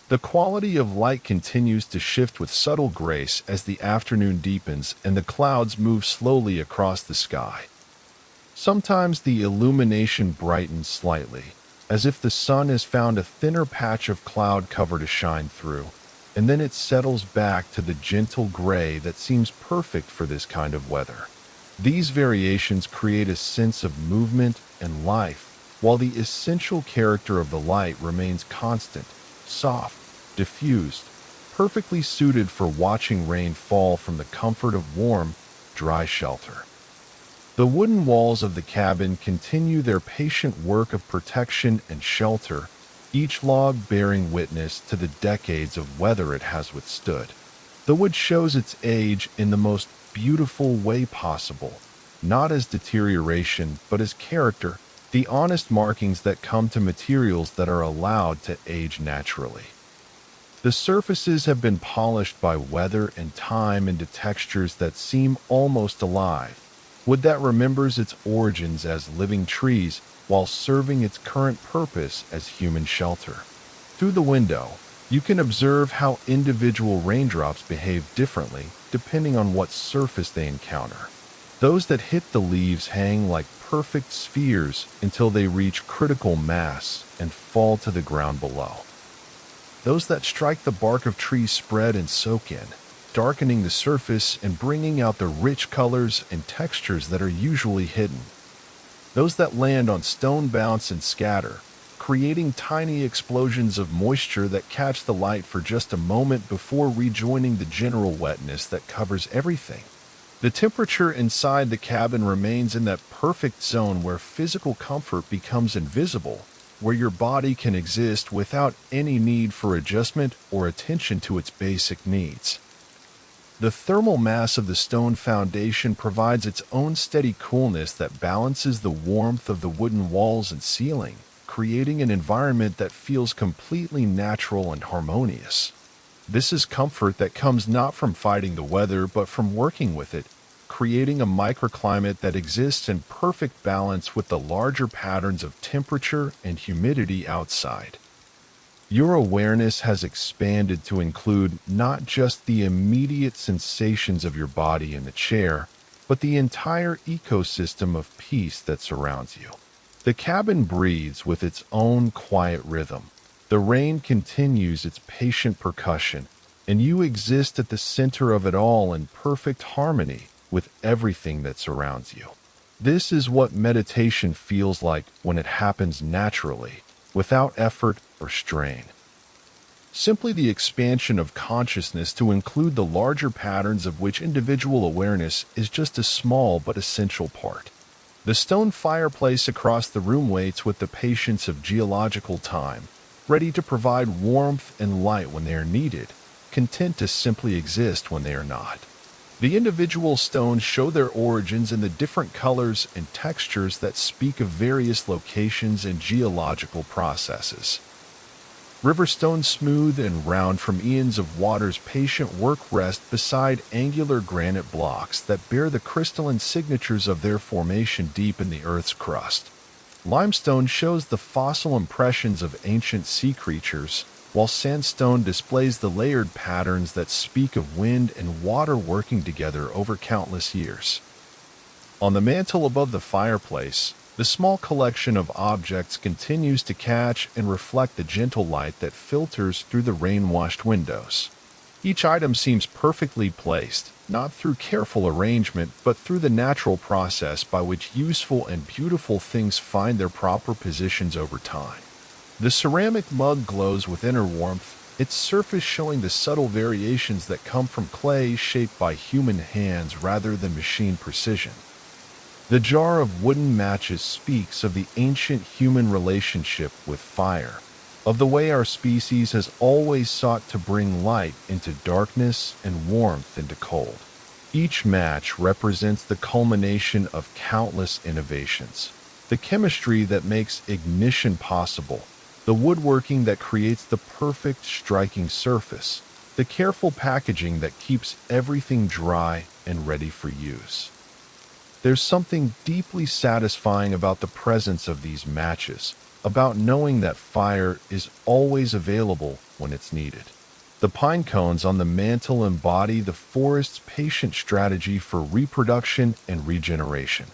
The quality of light continues to shift with subtle grace as the afternoon deepens and the clouds move slowly across the sky. Sometimes the illumination brightens slightly, as if the sun has found a thinner patch of cloud cover to shine through, and then it settles back to the gentle gray that seems perfect for this kind of weather. These variations create a sense of movement and life, while the essential character of the light remains constant, soft, diffused, perfectly suited for watching rain fall from the comfort of warm, dry shelter. The wooden walls of the cabin continue their patient work of protection and shelter, each log bearing witness to the decades of weather it has withstood. The wood shows its age in the most beautiful way possible, not as deterioration, but as character, the honest markings that come to materials that are allowed to age naturally. The surfaces have been polished by weather and time into textures that seem almost alive, wood that remembers its origins as living trees while serving its current purpose as human shelter. Through the window, you can observe how individual raindrops behave differently depending on what surface they encounter. Those that hit the leaves hang like perfect spheres until they reach critical mass and fall to the ground below. Those that strike the bark of trees spread and soak in, darkening the surface and bringing out the rich colors and textures that are usually hidden. Those that land on stone bounce and scatter, creating tiny explosions of moisture that catch the light for just a moment before rejoining the general wetness that covers everything. The temperature inside the cabin remains in that perfect zone where physical comfort becomes invisible, where your body can exist without any need for adjustment or attention to its basic needs. The thermal mass of the stone foundation provides its own steady coolness that balances the warmth of the wooden walls and ceiling, creating an environment that feels completely natural and harmonious. This is comfort that comes not from fighting the weather, but from working with it, creating a microclimate that exists in perfect balance with the larger patterns of temperature and humidity outside. Your awareness has expanded to include not just the immediate sensations of your body in the chair, but the entire ecosystem of peace that surrounds you. The cabin breathes with its own quiet rhythm. The rain continues its patient percussion, and you exist at the center of it all in perfect harmony with everything that surrounds you. This is what meditation feels like when it happens naturally, without effort or strain. simply the expansion of consciousness to include the larger patterns of which individual awareness is just a small but essential part. The stone fireplace across the room waits with the patience of geological time, ready to provide warmth and light when they are needed, content to simply exist when they are not. The individual stones show their origins in the different colors and textures that speak of various locations and geological processes. River stones smooth and round from eons of water's patient work rest beside angular granite blocks that bear the crystalline signatures of their formation deep in the Earth's crust. Limestone shows the fossil impressions of ancient sea creatures, while sandstone displays the layered patterns that speak of wind and water working together over countless years. On the mantel above the fireplace, the small collection of objects continues to catch and reflect the gentle light that filters through the rain-washed windows. Each item seems perfectly placed, not through careful arrangement, but through the natural process by which useful and beautiful things find their proper positions over time. The ceramic mug glows with inner warmth, its surface showing the subtle variations that come from clay shaped by human hands rather than machine precision. The jar of wooden matches speaks of the ancient human relationship with fire, of the way our species has always sought to bring light into darkness and warmth into cold. Each match represents the culmination of countless innovations, the chemistry that makes ignition possible, the woodworking that creates the perfect striking surface, the careful packaging that keeps everything dry and ready for use. There's something deeply satisfying about the presence of these matches, about knowing that fire is always available when it's needed. The pine cones on the mantel embody the forest's patient strategy for reproduction and regeneration.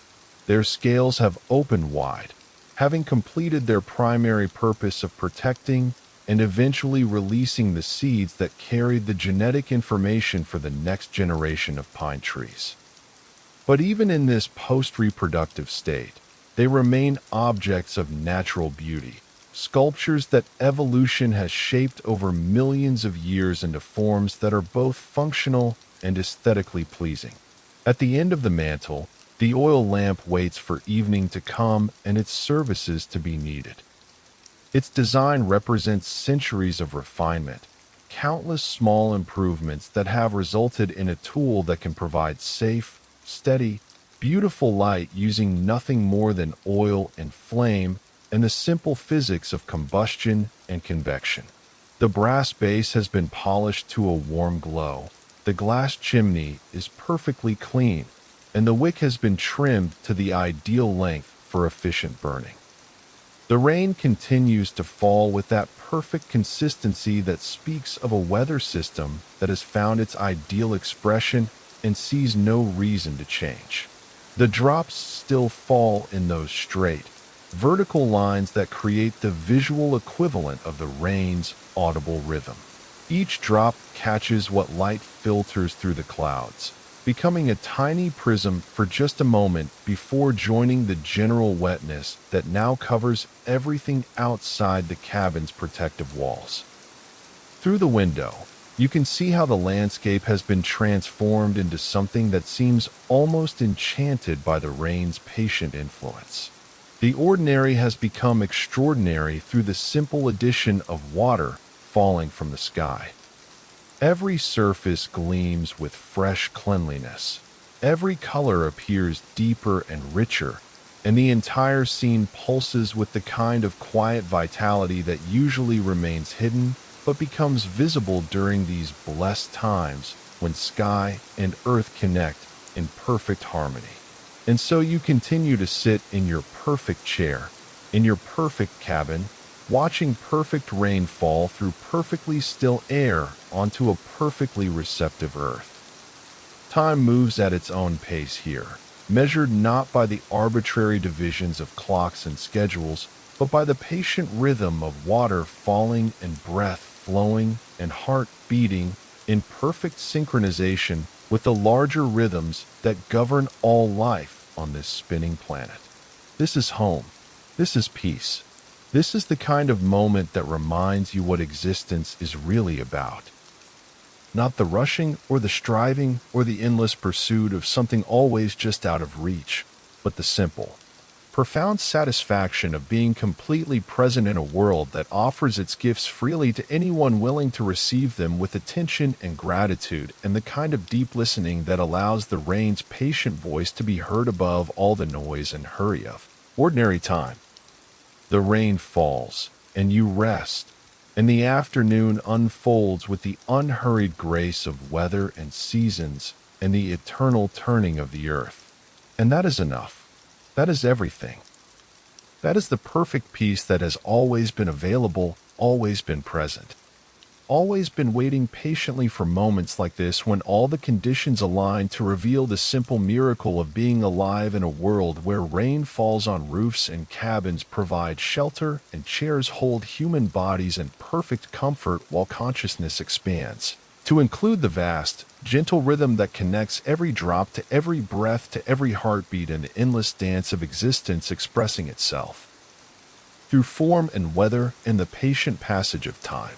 Their scales have opened wide, having completed their primary purpose of protecting and eventually releasing the seeds that carried the genetic information for the next generation of pine trees. But even in this post-reproductive state, they remain objects of natural beauty, sculptures that evolution has shaped over millions of years into forms that are both functional and aesthetically pleasing. At the end of the mantel, the oil lamp waits for evening to come and its services to be needed. Its design represents centuries of refinement, countless small improvements that have resulted in a tool that can provide safe, steady, beautiful light using nothing more than oil and flame and the simple physics of combustion and convection. The brass base has been polished to a warm glow, the glass chimney is perfectly clean, and the wick has been trimmed to the ideal length for efficient burning. The rain continues to fall with that perfect consistency that speaks of a weather system that has found its ideal expression and sees no reason to change. The drops still fall in those straight, vertical lines that create the visual equivalent of the rain's audible rhythm. Each drop catches what light filters through the clouds, becoming a tiny prism for just a moment before joining the general wetness that now covers everything outside the cabin's protective walls. Through the window, you can see how the landscape has been transformed into something that seems almost enchanted by the rain's patient influence. The ordinary has become extraordinary through the simple addition of water falling from the sky. Every surface gleams with fresh cleanliness. Every color appears deeper and richer, and the entire scene pulses with the kind of quiet vitality that usually remains hidden but becomes visible during these blessed times when sky and earth connect in perfect harmony. And so you continue to sit in your perfect chair, in your perfect cabin, watching perfect rain fall through perfectly still air onto a perfectly receptive earth. Time moves at its own pace here, measured not by the arbitrary divisions of clocks and schedules, but by the patient rhythm of water falling and breath flowing and heart beating in perfect synchronization with the larger rhythms that govern all life on this spinning planet. This is home. This is peace. This is the kind of moment that reminds you what existence is really about. Not the rushing or the striving or the endless pursuit of something always just out of reach, but the simple, profound satisfaction of being completely present in a world that offers its gifts freely to anyone willing to receive them with attention and gratitude, and the kind of deep listening that allows the rain's patient voice to be heard above all the noise and hurry of ordinary time. The rain falls, and you rest, and the afternoon unfolds with the unhurried grace of weather and seasons and the eternal turning of the earth. And that is enough. That is everything. That is the perfect peace that has always been available, always been present, always been waiting patiently for moments like this when all the conditions align to reveal the simple miracle of being alive in a world where rain falls on roofs and cabins provide shelter and chairs hold human bodies in perfect comfort while consciousness expands, to include the vast, gentle rhythm that connects every drop to every breath to every heartbeat in the endless dance of existence expressing itself through form and weather and the patient passage of time.